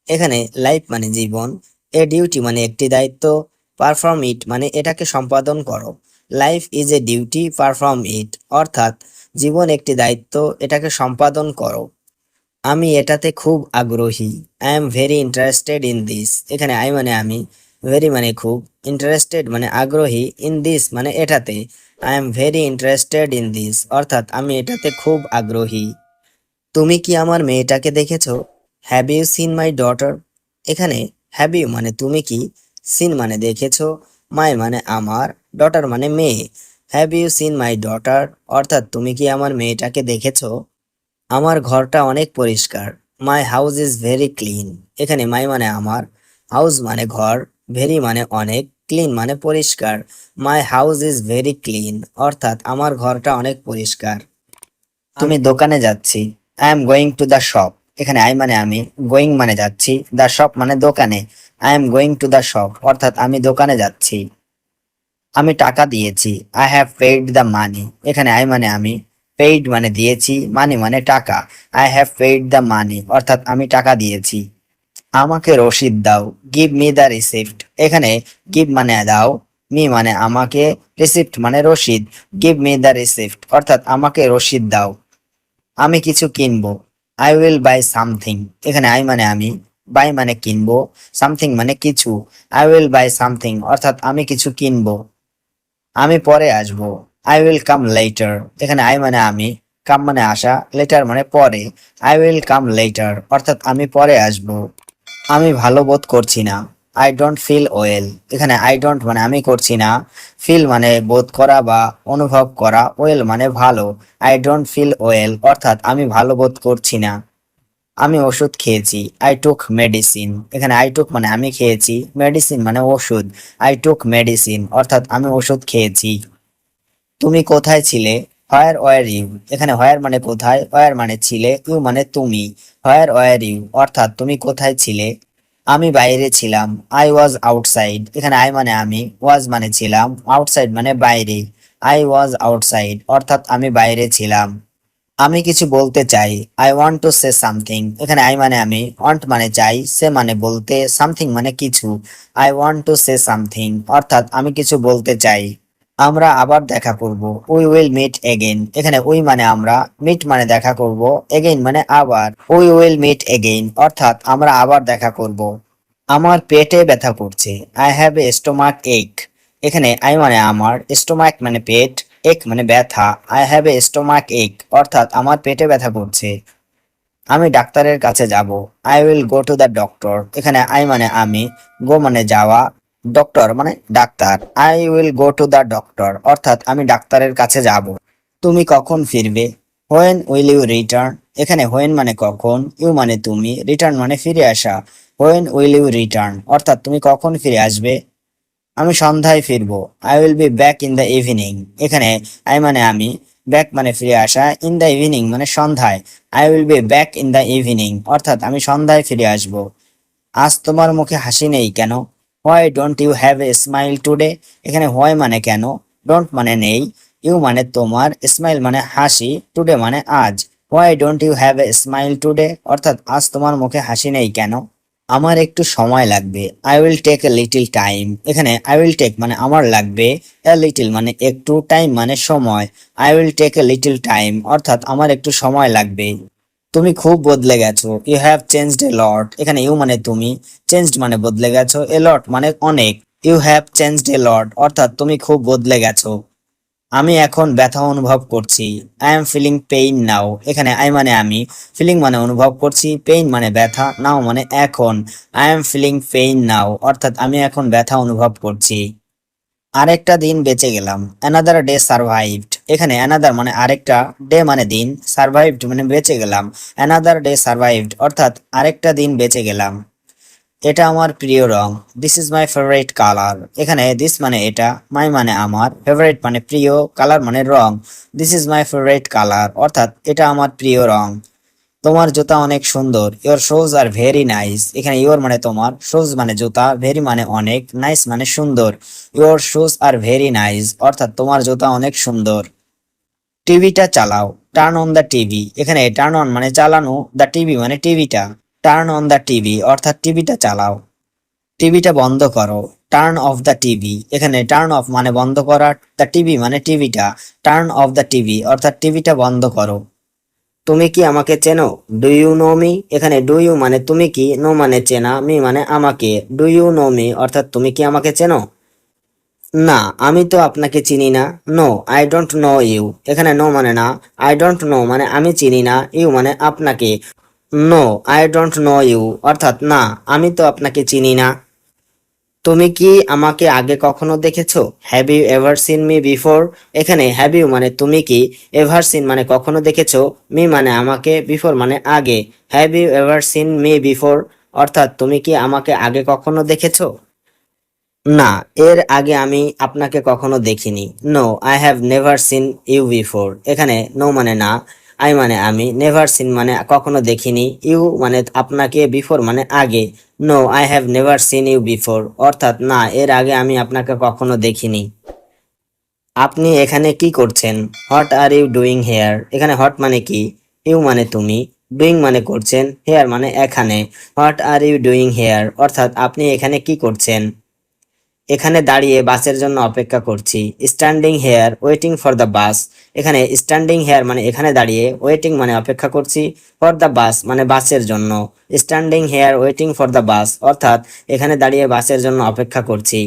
এখানে লাইফ মানে জীবন, এ ডিউটি মানে একটি দায়িত্ব, পারফর্ম ইট মানে এটাকে সম্পাদন করো। Life is a duty, perform it অর্থাৎ জীবন একটি দায়িত্ব, এটাকে সম্পাদন করো। আমি এটাতে খুব আগ্রহী। I am very interested in this. এখানে আই মানে আমি, ভেরি মানে খুব, ইন্টারেস্টেড মানে আগ্রহী, ইন দিস মানে এটাতে। I am very interested in this অর্থাৎ আমি এটাতে খুব আগ্রহী। তুমি কি আমার মেয়েটাকে দেখেছো? Have you seen my daughter? এখানে হ্যাভ ইউ মানে তুমি কি, সিন মানে দেখেছো, মাই মানে আমার, ডটার মানে মেয়ে। Have you seen my daughter অর্থাৎ তুমি কি আমার মেয়েটাকে দেখেছো? আমার ঘরটা অনেক পরিষ্কার। My house is very clean. এখানে মাই মানে আমার, হাউস মানে ঘর, ভেরি মানে অনেক, ক্লিন মানে পরিষ্কার। My house is very clean অর্থাৎ আমার ঘরটা অনেক পরিষ্কার। আমি দোকানে যাচ্ছি। I am going to the shop. এখানে আই মানে আমি, গোয়িং মানে যাচ্ছি, দ্য শপ মানে দোকানে। I am going to the shop অর্থাৎ আমি দোকানে যাচ্ছি। আমি টাকা দিয়েছি। I have paid the money. এখানে আই মানে আমি, পেইড মানে দিয়েছি, মানি মানে টাকা। I have paid the money অর্থাৎ আমি টাকা দিয়েছি। আমাকে রসিদ দাও। Give me the receipt. এখানে গিভ মানে দাও, মি মানে আমাকে, রিসিপ্ট মানে রসিদ। গিভ মি দ্য রিসিপ্ট অর্থাৎ আমাকে রসিদ দাও। আমি কিছু কিনবো। I will buy something. এখানে আই মানে আমি, বাই মানে কিনবো, সামথিং মানে কিছু। আই উইল বাই সামথিং অর্থাৎ আমি কিছু কিনবো। আমি পরে আসবো। I will come later. এখানে আই মানে আমি, কাম মানে আসা, লেটার মানে পরে। আই উইল কাম লেটার অর্থাৎ আমি পরে আসবো। আমি ভালো বোধ করছি না। I don't feel well. এখানে আই ডোন্ট মানে আমি করছি না, ফিল মানে বোধ করা বা অনুভব করা, ওয়েল মানে ভালো। আই ডোন্ট ফিল ওয়েল অর্থাৎ আমি ভালো বোধ করছি না। আমি ওষুধ খেয়েছি, আই টুক মেডিসিন। এখানে আই টুক মানে আমি খেয়েছি, মেডিসিন মানে ওষুধ। আই টুক মেডিসিন অর্থাৎ আমি ওষুধ খেয়েছি। তুমি কোথায় ছিলে? Where were you. এখানে হোয়ার মানে কোথায়, ওয়ার মানে ছিলে, ইউ মানে তুমি। হোয়ার ওয়ার ইউ অর্থাৎ তুমি কোথায় ছিলে? আমি বাইরে ছিলাম, আই ওয়াজ আউটসাইড। এখানে আই মানে আমি, ওয়াজ মানে ছিলাম, আউটসাইড মানে বাইরে। আই ওয়াজ আউটসাইড অর্থাৎ আমি বাইরে ছিলাম। আমি কিছু বলতে চাই, I want to say something. এখানে আই মানে আমি, ওয়ান্ট মানে চাই, সে মানে বলতে, সামথিং মানে কিছু। I want to say something অর্থাৎ আমি কিছু বলতে চাই। আমরা আবার দেখা করব, উই উইল মিট এগেইন। এখানে উই মানে আমরা, মিট মানে দেখা করব, এগেইন মানে আবার। উই উইল মিট এগেইন অর্থাৎ আমরা আবার দেখা করব। আমার পেটে ব্যথা করছে, আই হ্যাভ এ স্টোমাক এক। এখানে আই মানে আমার, স্টোমাক মানে পেট, এক মানে ব্যথা। আই হ্যাভ এ স্টোমাক এক অর্থাৎ আমার পেটে ব্যথা করছে। আমি ডাক্তারের কাছে যাব, I will go to the doctor. এখানে আই মানে আমি, গো মানে যাওয়া, ডক্টর মানে ডাক্তার। I will go to the doctor অর্থাৎ আমি ডাক্তারের কাছে যাব। তুমি কখন ফিরবে? When will you return. এখানে হোয়েন মানে কখন, ইউ মানে তুমি, রিটার্ন মানে ফিরে আসা। হোয়েন উইল ইউ রিটার্ন অর্থাৎ তুমি কখন ফিরে আসবে? আমি সন্ধ্যায় ফিরবো, I will be back in the evening. এখানে আই মানে আমি, ব্যাক মানে ফিরে আসা, ইন দ্য ইভিনিং মানে সন্ধ্যায়। I will be back in the evening অর্থাৎ আমি সন্ধ্যায় ফিরে আসব। আজ তোমার মুখে হাসি নেই কেন? Why don't you have a smile today. এখানে হোয়াই মানে কেন, ডোন্ট মানে নেই, ইউ মানে তোমার, স্মাইল মানে হাসি, টুডে মানে আজ। Why don't you have a smile today অর্থাৎ আজ তোমার মুখে হাসি নেই কেন? আমার একটু সময় লাগবে, I will take a little time. এখানে আই উইল টেক মানে আমার লাগবে, এ লিটল মানে একটু, টাইম মানে সময়। I will take a little time অর্থাৎ আমার একটু সময় লাগবে। তুমি খুব বদলে গেছো, you have changed a lot. এখানে ইউ মানে তুমি, চেঞ্জড মানে বদলে গেছো, এ লট মানে অনেক। ইউ হ্যাভ চেঞ্জড এ লট অর্থাৎ তুমি খুব বদলে গেছো। আমি এখন ব্যথা অনুভব করছি, আই এম ফিলিং পেইন নাও। এখানে আই মানে আমি, ফিলিং মানে অনুভব করছি, পেইন মানে ব্যথা, নাও মানে এখন। আই এম ফিলিং পেইন নাও অর্থাৎ আমি এখন ব্যথা অনুভব করছি। আরেকটা দিন বেঁচে গেলাম, অ্যানাদার ডে সারভাইভড। এখানে অ্যানাদার মানে আরেকটা, ডে মানে দিন, সারভাইভড মানে বেঁচে গেলাম। অ্যানাদার ডে সারভাইভড অর্থাৎ আরেকটা দিন বেঁচে গেলাম। এটা আমার প্রিয় রং, this is my favourite colour. এখানে দিস মানে এটা, মাই মানে আমার, ফেভারিট মানে প্রিয়, কালার মানে রং। This is my favourite colour অর্থাৎ এটা আমার প্রিয় রং। তোমার জুতা অনেক সুন্দর, your shoes are very nice. এখানে ইওর মানে তোমার, শুজ মানে জুতা, ভেরি মানে অনেক, নাইস মানে সুন্দর। Your shoes are very nice অর্থাৎ তোমার জুতা অনেক সুন্দর। টিভিটা চালাও, টার্ন অন দ্য টিভি। এখানে টার্ন অন মানে চালানো, দ্য টিভি মানে টিভিটা। টার্ন অন দ্য টিভি অর্থাৎ টিভিটা চালাও। টিভিটা বন্ধ করো, টার্ন অফ দ্য টিভি। এখানে টার্ন অফ মানে বন্ধ করা, দ্য টিভি মানে টিভিটা। টার্ন অফ দ্য টিভি অর্থাৎ টিভিটা বন্ধ করো। তুমি কি আমাকে চেনো? Do you know me. এখানে ডু ইউ মানে তুমি কি, নো মানে চেনা, মি মানে আমাকে। ডু ইউ নো মি অর্থাৎ তুমি কি আমাকে চেনো? না, আমি তো আপনাকে চিনি না। No, I don't know you. এখানে নো মানে না, আই ডোন্ট নো মানে আমি চিনি না, ইউ মানে আপনাকে। No, I don't know you অর্থাৎ না, আমি তো আপনাকে চিনি না। তুমি কি আমাকে আগে কখনো দেখেছো? Have you ever seen me before. এখানে হ্যাভ ইউ মানে তুমি কি, এভার সিন মানে কখনো দেখেছো, মি মানে আমাকে, বিফোর মানে আগে। Have you ever seen me before অর্থাৎ তুমি কি আমাকে আগে কখনো দেখেছো? না, এর আগে আমি আপনাকে কখনো দেখিনি। No, I have never seen you before. এখানে নো মানে না, আই মানে আমি, নেভার সিন মানে কখনো দেখিনি, ইউ মানে আপনাকে, বিফোর মানে আগে। No, I have never seen you before অর্থাৎ না, এর আগে আমি আপনাকে কখনো দেখিনি। আপনি এখানে কি করছেন? What are you doing here. এখানে হোয়াট মানে কি, ইউ মানে তুমি, ডুইং মানে করছেন, হেয়ার মানে এখানে। What are you doing here অর্থাৎ আপনি এখানে কি করছেন? এখানে দাঁড়িয়ে বাসের জন্য অপেক্ষা করছি, standing here waiting for the bus. এখানে স্ট্যান্ডিং হেয়ার মানে এখানে দাঁড়িয়ে, ওয়েটিং মানে অপেক্ষা করছি, ফর দ্য বাস মানে বাসের জন্য। Standing here waiting for the bus অর্থাৎ এখানে দাঁড়িয়ে বাসের জন্য অপেক্ষা করছি।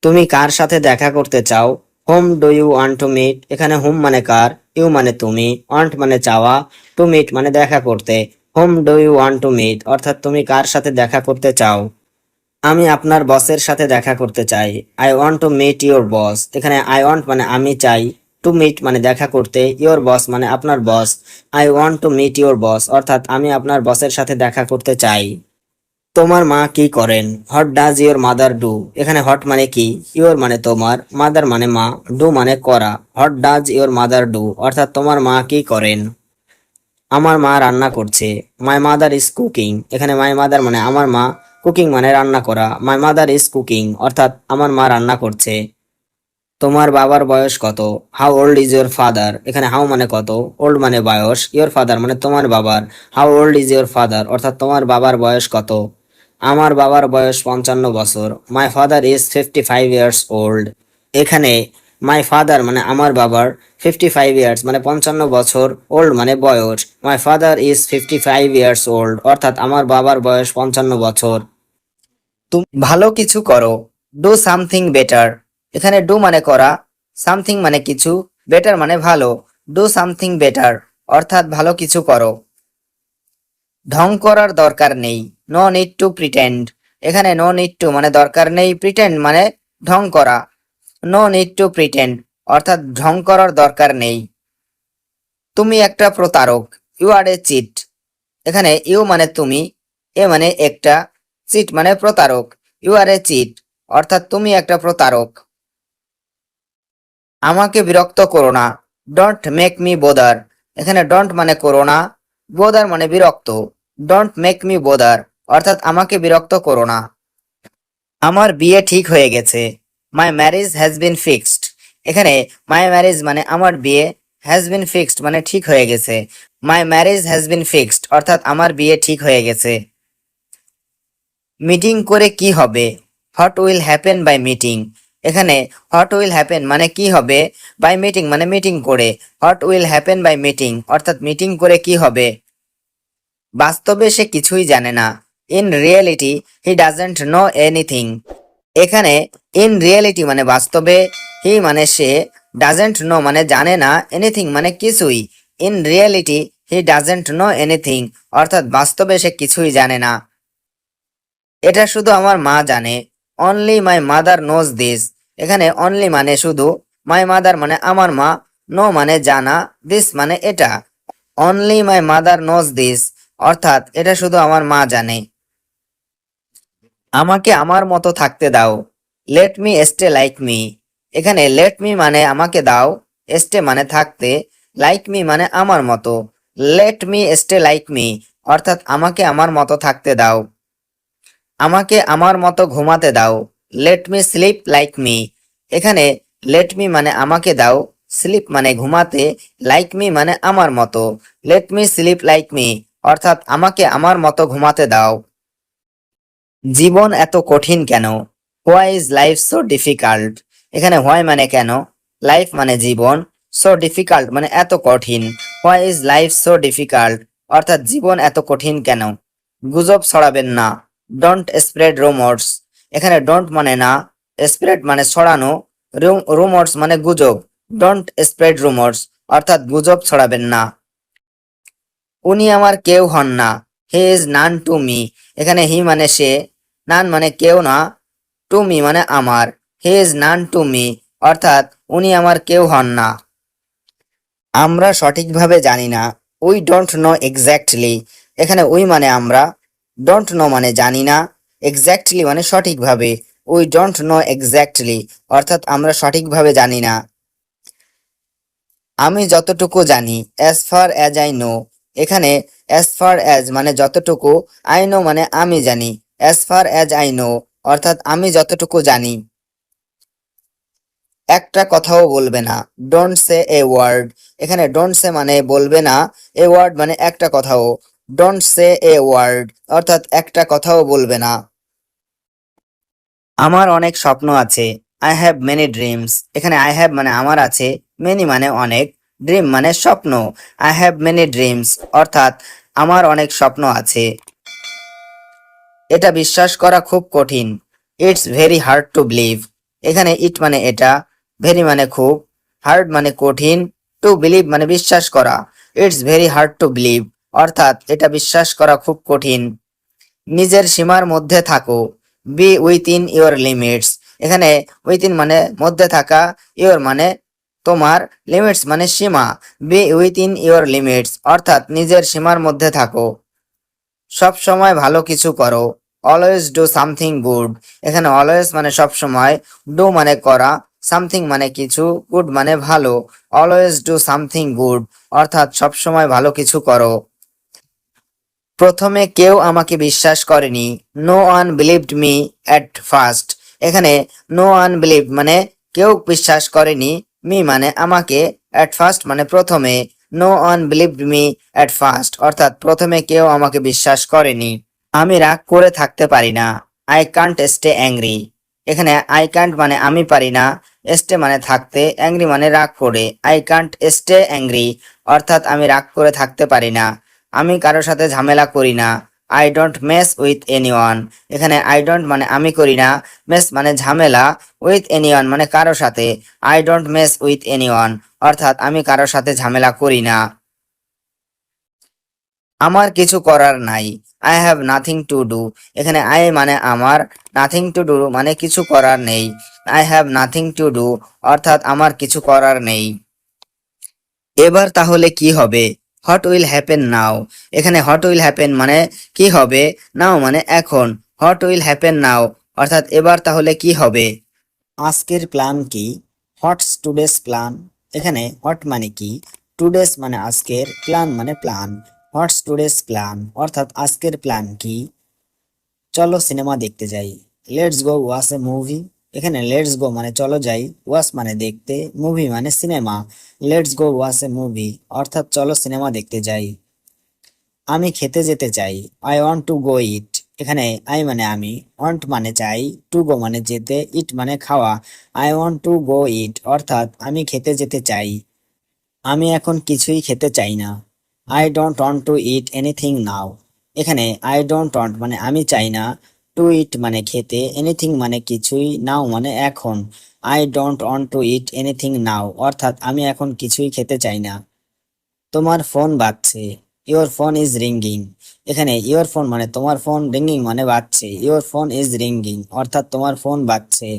তুমি কার সাথে দেখা করতে চাও? Whom do you want to meet. এখানে হোম মানে কার, ইউ মানে তুমি, ওয়ান্ট মানে চাওয়া, টু মিট মানে দেখা করতে। Whom do you want to meet অর্থাৎ তুমি কার সাথে দেখা করতে চাও? আমি আপনার বসের সাথে দেখা করতে চাই। I want to meet your boss. এখানে আই ওয়ান্ট মানে আমি চাই, টু মিট মানে দেখা করতে, ইউর বস মানে আপনার boss. I want to meet your boss অর্থাৎ আমি আপনার বসের সাথে দেখা করতে চাই। তোমার মা কি করেন? What does your mother do? এখানে হট মানে কি, ইউর মানে তোমার, মাদার মানে মা, ডু মানে করা। What does your mother do অর্থাৎ তোমার মা কি করেন? আমার মা রান্না করছে। My mother is cooking. এখানে মাই মাদার মানে আমার মা, কুকিং মানে রান্না করা। মাই মাদার ইজ কুকিং অর্থাৎ আমার মা রান্না করছে। তোমার বাবার বয়স কত? How old is your father? এখানে হাউ মানে কত, ওল্ড মানে বয়স, ইউর ফাদার মানে তোমার বাবার। How old is your father অর্থাৎ তোমার বাবার বয়স কত? আমার বাবার বয়স 55 বছর। My father is 55 years old. এখানে মাই ফাদার মানে আমার বাবার, 55 ইয়ার্স মানে 55 বছর, ওল্ড মানে বয়স। My father is 55 years old অর্থাৎ আমার বাবার বয়স 55 বছর। তুমি ভালো কিছু করো। Do something better. এখানে ডু মানে করা, সামথিং মানে কিছু, বেটার মানে ভালো। ডু সামথিং বেটার অর্থাৎ ভালো কিছু করো। ঢং করার দরকার নেই। No need to pretend. এখানে নো নিড টু মানে দরকার নেই, প্রিটেন্ড মানে ঢং করা। নো নিড টু প্রিটেন্ড অর্থাৎ ঢং করার দরকার নেই। তুমি একটা প্রতারক। You are a cheat. এখানে ইউ মানে তুমি, এ মানে একটা, চিট মানে প্রতারক। ইউ আর এ চিট অর্থাৎ তুমি একটা প্রতারক। আমাকে বিরক্ত করো না। Don't make me বোদার। এখানে ডোন্ট মানে করো না, বোদার মানে বিরক্ত। ডোন্ট মেক মি বোদার অর্থাৎ আমাকে বিরক্ত করো না। আমার বিয়ে ঠিক হয়ে গেছে। মাই ম্যারেজ হ্যাজ বিন ফিক্সড। এখানে মাই ম্যারেজ মানে আমার বিয়ে, হ্যাজ বিন ফিক্সড মানে ঠিক হয়ে গেছে। মাই ম্যারেজ হ্যাজ বিন ফিক্সড অর্থাৎ আমার বিয়ে ঠিক হয়ে গেছে। মিটিং করে কি হবে? What will happen by meeting. এখানে হোয়াট উইল হ্যাপেন মানে কি হবে, বাই মিটিং মানে মিটিং করে। What will happen by meeting অর্থাৎ মিটিং করে কি হবে। বাস্তবে সে কিছুই জানে না। In reality he doesn't know anything. এখানে ইন রিয়েলিটি মানে বাস্তবে, হি মানে সে, ডাজেন্ট নো মানে জানে না, এনিথিং মানে কিছুই। In reality he doesn't know anything অর্থাৎ বাস্তবে সে কিছুই জানে না। এটা শুধু আমার মা জানে। Only my mother knows this. এখানে অনলি মানে শুধু, মাই মাদার মানে আমার মা, নো মানে জানা, দিস মানে এটা। Only my mother knows this অর্থাৎ এটা শুধু আমার মা জানে। আমাকে আমার মতো থাকতে দাও। Let me stay like me. এখানে লেট মি মানে আমাকে দাও, স্টে মানে থাকতে, লাইক মি মানে আমার মতো। Let me stay like me অর্থাৎ আমাকে আমার মতো থাকতে দাও। আমাকে আমার মতো ঘুমাতে দাও। Let me slip like me. এখানে লেট মি মানে আমাকে দাও, স্লিপ মানে ঘুমাতে, লাইক মি মানে আমার মতো। Let me slip like me অর্থাৎ আমাকে আমার মতো ঘুমাতে দাও। জীবন এত কঠিন কেন? Why is life so difficult. এখানে হোয়াই মানে কেন, লাইফ মানে জীবন, সো ডিফিকাল্ট মানে এত কঠিন। Why is life so difficult অর্থাৎ জীবন এত কঠিন কেন। গুজব ছড়াবেন না। Don't spread rumours. এখানে ডোন্ট মানে না, স্প্রেড মানে ছড়ানো, রুমার্স মানে গুজব। ডোন্ট স্প্রেড রুমার্স অর্থাৎ গুজব ছড়াবেন না। উনি আমার কেউ হন না। He is none to me. এখানে হি মানে সে, নান মানে কেউ না, টু মি মানে আমার। He is none to me অর্থাৎ উনি আমার কেউ হন না। আমরা সঠিকভাবে জানি না। We don't know exactly. এখানে উই মানে আমরা, ডোন্ট নো মানে জানি না, এক্স্যাক্টলি মানে সঠিকভাবে। উই ডোন্ট নো এক্স্যাক্টলি অর্থাৎ আমরা সঠিকভাবে জানি না। আমি যতটুকু জানি, as far as I know. এখানে অ্যাজ ফার অ্যাজ মানে যতটুকু, আই নো মানে আমি জানি। As far as I know অর্থাৎ আমি যতটুকু জানি। একটা কথাও বলবে না। Don't say a word. এখানে ডোন্ট সে মানে বলবে না, এ ওয়ার্ড মানে একটা কথাও। ডোন্ট সে এ ওয়ার্ড অর্থাৎ একটা কথাও বলবে না। আমার অনেক স্বপ্ন আছে। I have many dreams. এখানে আই হ্যাভ মানে আমার আছে, মেনি মানে অনেক, ড্রিম মানে স্বপ্ন। আই হ্যাভ মেনি ড্রিমস অর্থাৎ আমার অনেক স্বপ্ন আছে। এটা বিশ্বাস করা খুব কঠিন। It's very hard to believe. এখানে ইট মানে এটা, ভেরি মানে খুব, হার্ড মানে কঠিন, টু বিলিভ মানে বিশ্বাস করা। It's very hard to believe অর্থাৎ এটা বিশ্বাস করা খুব কঠিন। নিজের সীমার মধ্যে থাকো। Be within your limits. এখানে উইথিন মানে মধ্যে থাকা, ইওর মানে তোমার, লিমিটস মানে সীমা। বি উইথিন ইওর লিমিটস অর্থাৎ নিজের সীমার মধ্যে থাকো। সব সময় ভালো কিছু করো। Always do something good. এখানে অলওয়েজ মানে সব সময়, ডু মানে করা, সামথিং মানে কিছু, গুড মানে ভালো। অলওয়েজ ডু সামথিং গুড অর্থাৎ সব সময় ভালো কিছু করো। প্রথমে কেউ আমাকে বিশ্বাস করেনি। No one believed me at first. এখানে নো ওয়ান বিলিভ মানে কেউ বিশ্বাস করেনি, মি মানে আমাকে, অ্যাট ফার্স্ট মানে প্রথমে। No one believed me at first অর্থাৎ প্রথমে কেউ আমাকে বিশ্বাস করেনি। আমি রাগ করে থাকতে পারি না। I can't stay angry. এখানে আই কান্ট মানে আমি পারি না, স্টে মানে থাকতে, অ্যাংরি মানে রাগ করে। আই কান্ট স্টে অ্যাংরি অর্থাৎ আমি রাগ করে থাকতে পারি না। আমি কারোর সাথে ঝামেলা করি না। I don't mess with anyone. এখানে আই ডোন্ট মানে আমি করি না, মেস মানে ঝামেলা, উইথ এনিওয়ান মানে কারোর সাথে। I don't mess with anyone অর্থাৎ আমি কারোর সাথে ঝামেলা করি না। আমার কিছু করার নাই। I have nothing to do. এখানে আই মানে আমার, নাথিং টু ডু মানে কিছু করার নেই। I have nothing to do অর্থাৎ আমার কিছু করার নেই। এবার তাহলে কি হবে? হোয়াট উইল হ্যাপেন নাও। এখানে হোয়াট উইল হ্যাপেন মানে কি হবে, নাও মানে এখন। হোয়াট উইল হ্যাপেন নাও অর্থাৎ এবার তাহলে কি হবে। আজকের প্ল্যান কি? হোয়াটস টুডেস প্ল্যান। এখানে হোয়াট মানে কি, টুডেস মানে আজকের, প্ল্যান মানে প্ল্যান। হোয়াটস টুডেস প্ল্যান অর্থাৎ আজকের প্ল্যান কি। চলো সিনেমা দেখতে যাই। Let's go watch a movie. এখানে লেটস গো মানে চলো যাই, ওয়াচ মানে দেখতে, মুভি মানে cinema. Let's go watch a movie অর্থাৎ চলো সিনেমা দেখতে যাই। আমি খেতে যেতে চাই। আই ওয়ান্ট টু গো ইট। এখানে আই মানে আমি, ওয়ান্ট মানে চাই, টু গো মানে যেতে, ইট মানে খাওয়া। আই ওয়ান্ট টু গো ইট অর্থাৎ আমি খেতে যেতে চাই। আমি এখন কিছুই খেতে চাই না। I don't want to eat anything now. এখানে আই ডোন্ট ওয়ান্ট মানে আমি চাই না, টু ইট মানে খেতে, এনিথিং মানে কিছুই, নাও মানে এখন। I don't want to eat anything now অর্থাৎ আমি এখন কিছুই খেতে চাই না। তোমার ফোন বাজছে। Your phone is ringing. এখানে ইওর ফোন মানে তোমার ফোন, রিঙ্গিং মানে বাজছে। ইওর ফোন ইজ রিঙ্গিং অর্থাৎ তোমার ফোন বাজছে।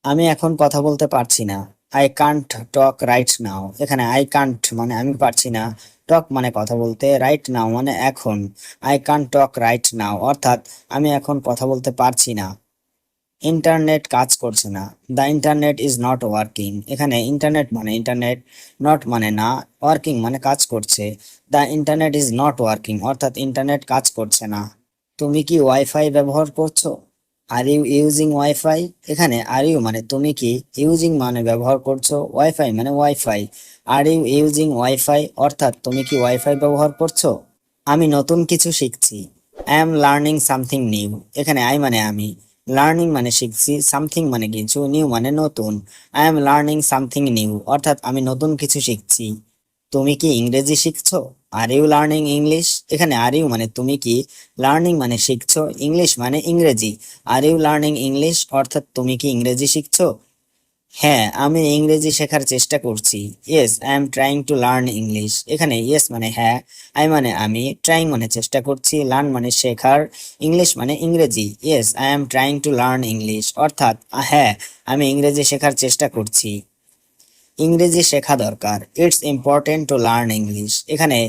আমি এখন কথা বলতে পারছি না। I can't talk right now. এখানে আই কান্ট মানে আমি পারছি না, টক মানে কথা বলতে, রাইট নাও মানে এখন। I can't talk right now অর্থাৎ আমি এখন কথা বলতে পারছি না। ইন্টারনেট কাজ করছে না। The internet is not working. এখানে ইন্টারনেট মানে ইন্টারনেট, নট মানে না, ওয়ার্কিং মানে কাজ করছে। The internet is not working অর্থাৎ ইন্টারনেট কাজ করছে না। তুমি কি ওয়াইফাই ব্যবহার করছো? Are you using wifi. এখানে আর ইউ মানে তুমি কি, ইউজিং মানে ব্যবহার করছো, ওয়াইফাই মানে wifi. Are you using wifi অর্থাৎ তুমি কি ওয়াইফাই ব্যবহার করছো। আমি নতুন কিছু শিখছি। I am learning something new. এখানে আই মানে আমি, লার্নিং মানে শিখছি, সামথিং মানে কিছু, নিউ মানে নতুন। I am learning something new অর্থাৎ আমি নতুন কিছু শিখছি। তুমি কি ইংরেজি শিখছো? Are you learning English. এখানে আর ইউ মানে তুমি কি, লার্নিং মানে শিখছো, ইংলিশ মানে ইংরেজি। আর ইউ লার্নিং ইংলিশ অর্থাৎ তুমি কি ইংরেজি শিখছো। হ্যাঁ, আমি ইংরেজি শেখার চেষ্টা করছি। Yes I am trying to learn English. এখানে ইয়েস মানে হ্যাঁ, আই মানে আমি, ট্রাইং মানে চেষ্টা করছি, লার্ন মানে শেখার, ইংলিশ মানে ইংরেজি। Yes I am trying to learn English অর্থাৎ হ্যাঁ, আমি ইংরেজি শেখার চেষ্টা করছি। ইংরেজি শেখা দরকার। It's important to learn English. এখানে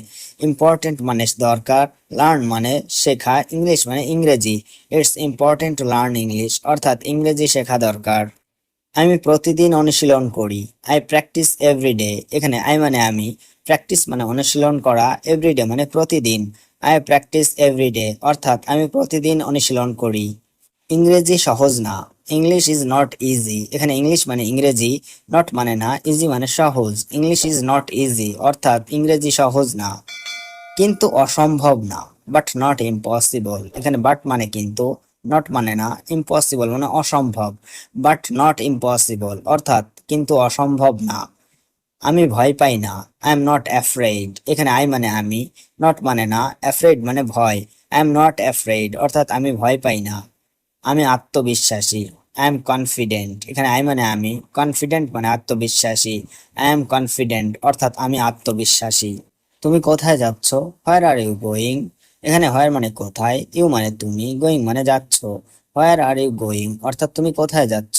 ইম্পর্টেন্ট মানে দরকার, লার্ন মানে শেখা, ইংলিশ মানে ইংরেজি। It's important to learn English অর্থাৎ ইংরেজি শেখা দরকার। আমি প্রতিদিন অনুশীলন করি। I practice everyday. এখানে আই মানে আমি, প্র্যাকটিস মানে অনুশীলন করা, এভরিডে মানে প্রতিদিন। আই প্র্যাকটিস এভরিডে অর্থাৎ আমি প্রতিদিন অনুশীলন করি। ইংরেজি সহজ না। English is not easy. এখানে ইংলিশ মানে ইংরেজি, নট মানে না, ইজি মানে সহজ। ইংলিশ ইজ নট ইজি অর্থাৎ ইংরেজি সহজ না। কিন্তু অসম্ভব না, বাট নট ইম্পসিবল। এখানে বাট মানে কিন্তু, নট মানে না, ইম্পসিবল মানে অসম্ভব। বাট নট ইম্পসিবল অর্থাৎ কিন্তু অসম্ভব না। আমি ভয় পাই না। I am not afraid. এখানে আই মানে আমি, নট মানে না, অ্যাফ্রেড মানে ভয়। আই এম নট অ্যাফ্রেড অর্থাৎ আমি ভয় পাই না। আমি আত্মবিশ্বাসী। I am confident. এখানে আই মানে আমি, কনফিডেন্ট মানে আত্মবিশ্বাসী। আই এম কনফিডেন্ট অর্থাৎ আমি আত্মবিশ্বাসী। তুমি কোথায় যাচ্ছ? হোয়ার আর ইউ গোয়িং। এখানে হোয়ার মানে কোথায়, ইউ মানে তুমি, গোয়িং মানে যাচ্ছ। হোয়ার আর ইউ গোয়িং অর্থাৎ তুমি কোথায় যাচ্ছ?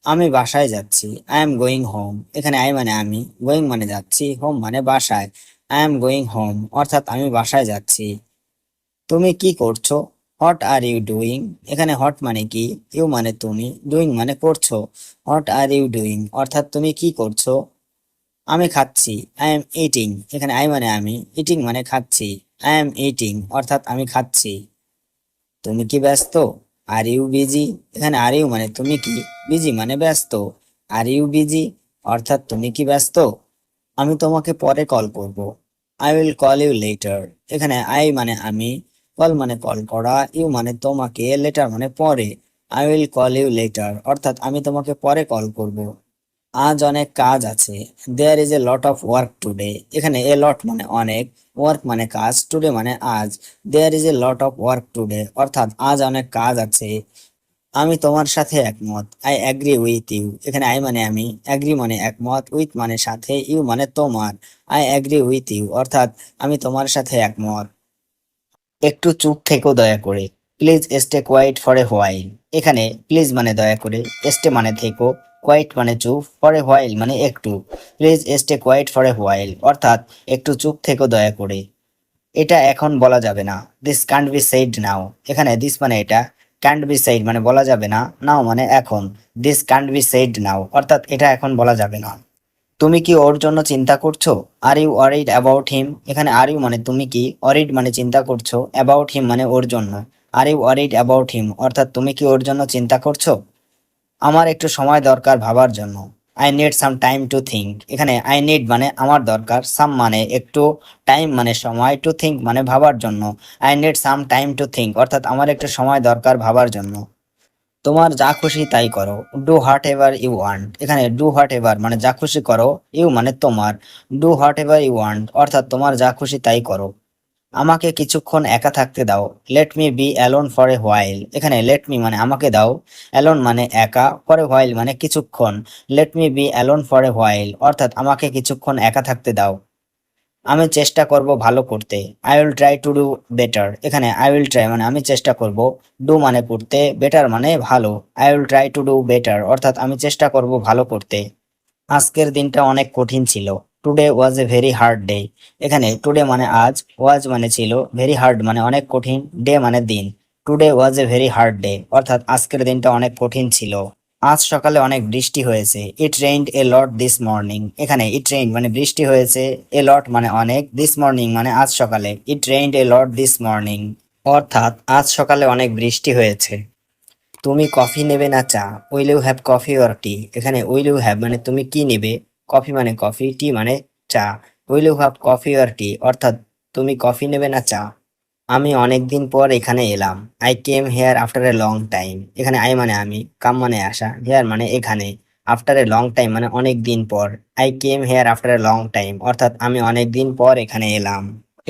আমি বাসায় যাচ্ছি, আই এম গোয়িং হোম। এখানে আই মানে আমি, গোয়িং মানে যাচ্ছি, হোম মানে বাসায়। আই এম গোয়িং হোম অর্থাৎ আমি বাসায় যাচ্ছি। তুমি কি করছো? What are you doing. এখানে হট মানে কি, ইউ মানে তুমি, ডুইং মানে করছো। হোয়াট আর ইউ ডুইং অর্থাৎ তুমি কি করছো? আমি খাচ্ছি, আই এম ইটিং। এখানে আই মানে আমি, ইটিং মানে খাচ্ছি। আই এম ইটিং অর্থাৎ আমি খাচ্ছি। তুমি কি ব্যস্ত? Are you busy. এখানে আর ইউ মানে তুমি কি, বিজি মানে ব্যস্ত। আর ইউ বিজি অর্থাৎ তুমি কি ব্যস্ত? আমি তোমাকে পরে কল করব। I will call you later. এখানে আই মানে আমি, কল মানে কল করা, ইউ মানে তোমাকে, লেটার মানে পরে। I will call you later অর্থাৎ আমি তোমাকে পরে কল করব। আজ অনেক কাজ আছে। There is a lot of work today. এখানে এ লট মানে অনেক, ওয়ার্ক মানে কাজ, টুডে মানে আজ। There is a lot of work today অর্থাৎ আজ অনেক কাজ আছে। আমি তোমার সাথে একমত, আই অ্যাগ্রি উইথ ইউ। এখানে আই মানে আমি, অ্যাগ্রি মানে একমত, উইথ মানে সাথে, ইউ মানে তোমার। আই অ্যাগ্রি উইথ ইউ অর্থাৎ আমি তোমার সাথে একমত। একটু চুপ থেকো দয়া করে, please stay quiet for a while. এখানে প্লিজ মানে দয়া করে, স্টে মানে থেকো, কোয়াইট মানে চুপ, ফর এ হোয়াইল মানে একটু। Please stay quiet for a while অর্থাৎ একটু চুপ থেকো দয়া করে। এটা এখন বলা যাবে না, দিস কান্ট বি সেইড নাও। এখানে দিস মানে এটা, ক্যান্ট বি সেইড মানে বলা যাবে না, নাও মানে এখন। দিস কান্ট বি সেইড নাও অর্থাৎ এটা এখন বলা যাবে না। তুমি কি ওর জন্য চিন্তা করছো? Are you worried about him. এখানে আর ইউ মানে তুমি কি, ওয়ারিড মানে চিন্তা করছো, অ্যাবাউট হিম মানে ওর জন্য। Are you worried about him অর্থাৎ তুমি কি ওর জন্য চিন্তা করছো? আমার একটু সময় দরকার ভাবার জন্য। I need some time to think. এখানে আই নিড মানে আমার দরকার, সাম মানে একটু, টাইম মানে সময়, টু থিঙ্ক মানে ভাবার জন্য। I need some time to think অর্থাৎ আমার একটু সময় দরকার ভাবার জন্য। তোমার যা খুশি তাই করো, do whatever you want. এখানে ডু হোয়াট এভার মানে যা খুশি করো, ইউ মানে তোমার, do whatever you want অর্থাৎ তোমার যা খুশি তাই করো। আমাকে কিছুক্ষণ একা থাকতে দাও, let me be alone for a while. এখানে লেট মি মানে আমাকে দাও, অ্যালোন মানে একা, ফর এ হোয়াইল মানে কিছুক্ষণ। Let me be alone for a while অর্থাৎ আমাকে কিছুক্ষণ একা থাকতে দাও। আমি চেষ্টা করব ভালো করতে, I will try to do better. এখানে আই উইল ট্রাই মানে আমি চেষ্টা করব, ডু মানে করতে, বেটার মানে ভালো। I will try to do better অর্থাৎ আমি চেষ্টা করব ভালো করতে। আজকের দিনটা অনেক কঠিন ছিল, today was a very hard day. এখানে টুডে মানে আজ, ওয়াজ মানে ছিল, ভেরি হার্ড মানে অনেক কঠিন, ডে মানে দিন। Today was a very hard day অর্থাৎ আজকের দিনটা অনেক কঠিন ছিল। আজ সকালে অনেক বৃষ্টি হয়েছে, it rained A lot this morning. এখানে ইট রেইন মানে বৃষ্টি হয়েছে, এ লট মানে অনেক, দিস মর্নিং মানে আজ সকালে। It rained A lot this morning অর্থাৎ আজ সকালে অনেক বৃষ্টি হয়েছে। তুমি কফি নেবে না চা? Will you have coffee or tea. এখানে উইল ইউ হ্যাভ মানে তুমি কি নেবে, কফি মানে কফি, টি মানে চা। Will you have coffee or tea অর্থাৎ তুমি কফি নেবে না চা। আমি অনেকদিন পর এখানে এলাম, I came here after a long time. এখানে আই মানে আমি, কাম মানে আসা, হেয়ার মানে এখানে, আফটার এ লং টাইম মানে অনেক দিন পর। I came here after a long time অর্থাৎ আমি অনেক দিন পর এখানে এলাম।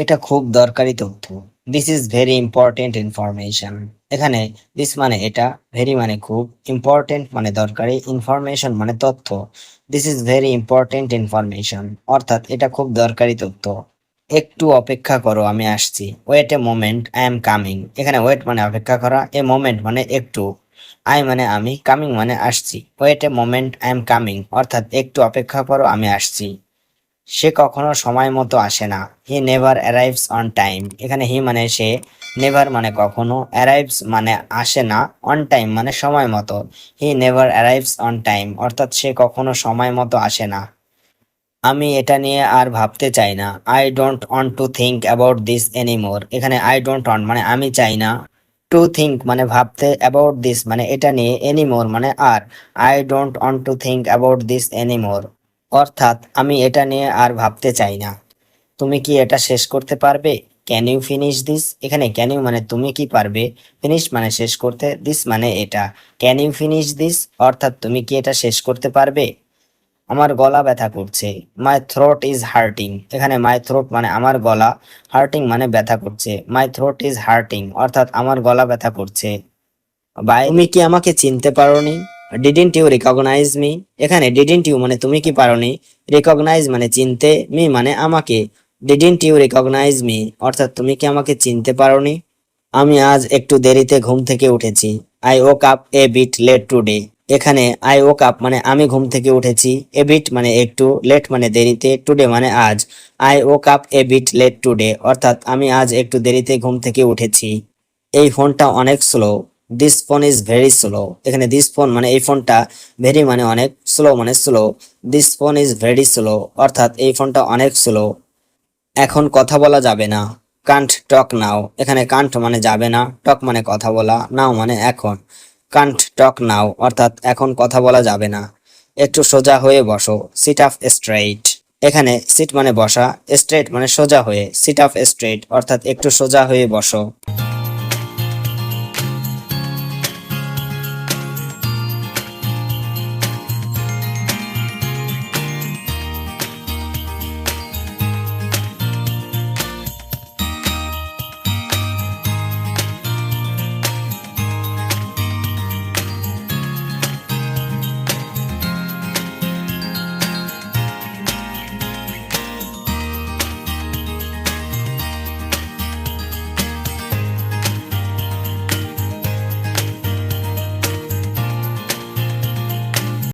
এটা খুব দরকারি তথ্য, this is very important information. এখানে দিস মানে এটা, ভেরি মানে খুব, ইম্পর্টেন্ট মানে দরকারি, ইনফরমেশন মানে তথ্য। This is very important information অর্থাৎ এটা খুব দরকারি তথ্য। একটু অপেক্ষা করো আমি আসছি, wait a moment I am coming. এখানে ওয়েট মানে অপেক্ষা করা, এ মোমেন্ট মানে একটু, আই মানে আমি, কামিং মানে আসছি। Wait a moment I am coming অর্থাৎ একটু অপেক্ষা করো আমি আসছি। সে কখনো সময় মতো আসে না, he never arrives on time. এখানে হি মানে সে, নেভার মানে কখনো, অ্যারাইভস মানে আসে না, অন টাইম মানে সময় মতো। He never arrives on time অর্থাৎ সে কখনো সময় মতো আসে না। আমি এটা নিয়ে আর ভাবতে চাই না, I don't want to think about this anymore. এখানে আই ডোন্ট ওয়ান্ট মানে আমি চাই না, টু থিঙ্ক মানে ভাবতে, অ্যাবাউট দিস মানে এটা নিয়ে, এনিমোর মানে আর। I don't want to think about this anymore অর্থাৎ আমি এটা নিয়ে আর ভাবতে চাই না। তুমি কি এটা শেষ করতে পারবে? Can you finish this. এখানে ক্যান ইউ মানে তুমি কি পারবে, ফিনিশ মানে শেষ করতে, দিস মানে এটা। ক্যান ইউ ফিনিশ দিস অর্থাৎ তুমি কি এটা শেষ করতে পারবে? আমার গলা ব্যথা করছে, মাই থ্রোট ইজ হার্টিং। এখানে মাই থ্রোট মানে আমার গলা, হার্টিং মানে ব্যথা করছে। মাই থ্রোট ইজ হার্টিং অর্থাৎ আমার গলা ব্যথা করছে। তুমি কি আমাকে চিনতে পারোনি? Didn't you recognise me. এখানে ডিডন্ট ইউ মানে তুমি কি পারোনি, রিকগনাইজ মানে চিনতে, মি মানে আমাকে। ডিডন্ট ইউ রিকগনাইজ মি অর্থাৎ তুমি কি আমাকে চিনতে পারোনি? আমি আজ একটু দেরিতে ঘুম থেকে উঠেছি। I woke up a bit late today. এখানে আই ওক আপ মানে আমি ঘুম থেকে উঠেছি, এ বিট মানে একটু, লেট মানে দেরিতে, টুডে মানে আজ। I woke up a bit late today অর্থাৎ আমি আজ একটু দেরিতে ঘুম থেকে উঠেছি। এই ফোনটা অনেক slow. This phone is very slow. এখানে দিস ফোন মানে এই ফোনটা, ভেরি মানে অনেক, স্লো মানে slow. This phone is very slow অর্থাৎ এই ফোনটা অনেক স্লো। এখন কথা বলা যাবে না। কান্ট টক নাও। এখানে কান্ট মানে যাবে না, টক মানে কথা বলা, নাও মানে এখন। কান্ট টক নাও অর্থাৎ এখন কথা বলা যাবে না। একটু সোজা হয়ে বসো। Sit up straight. এখানে সিট মানে বসা, স্ট্রেট মানে সোজা হয়ে, সিট আপ স্ট্রেইট অর্থাৎ একটু সোজা হয়ে বসো।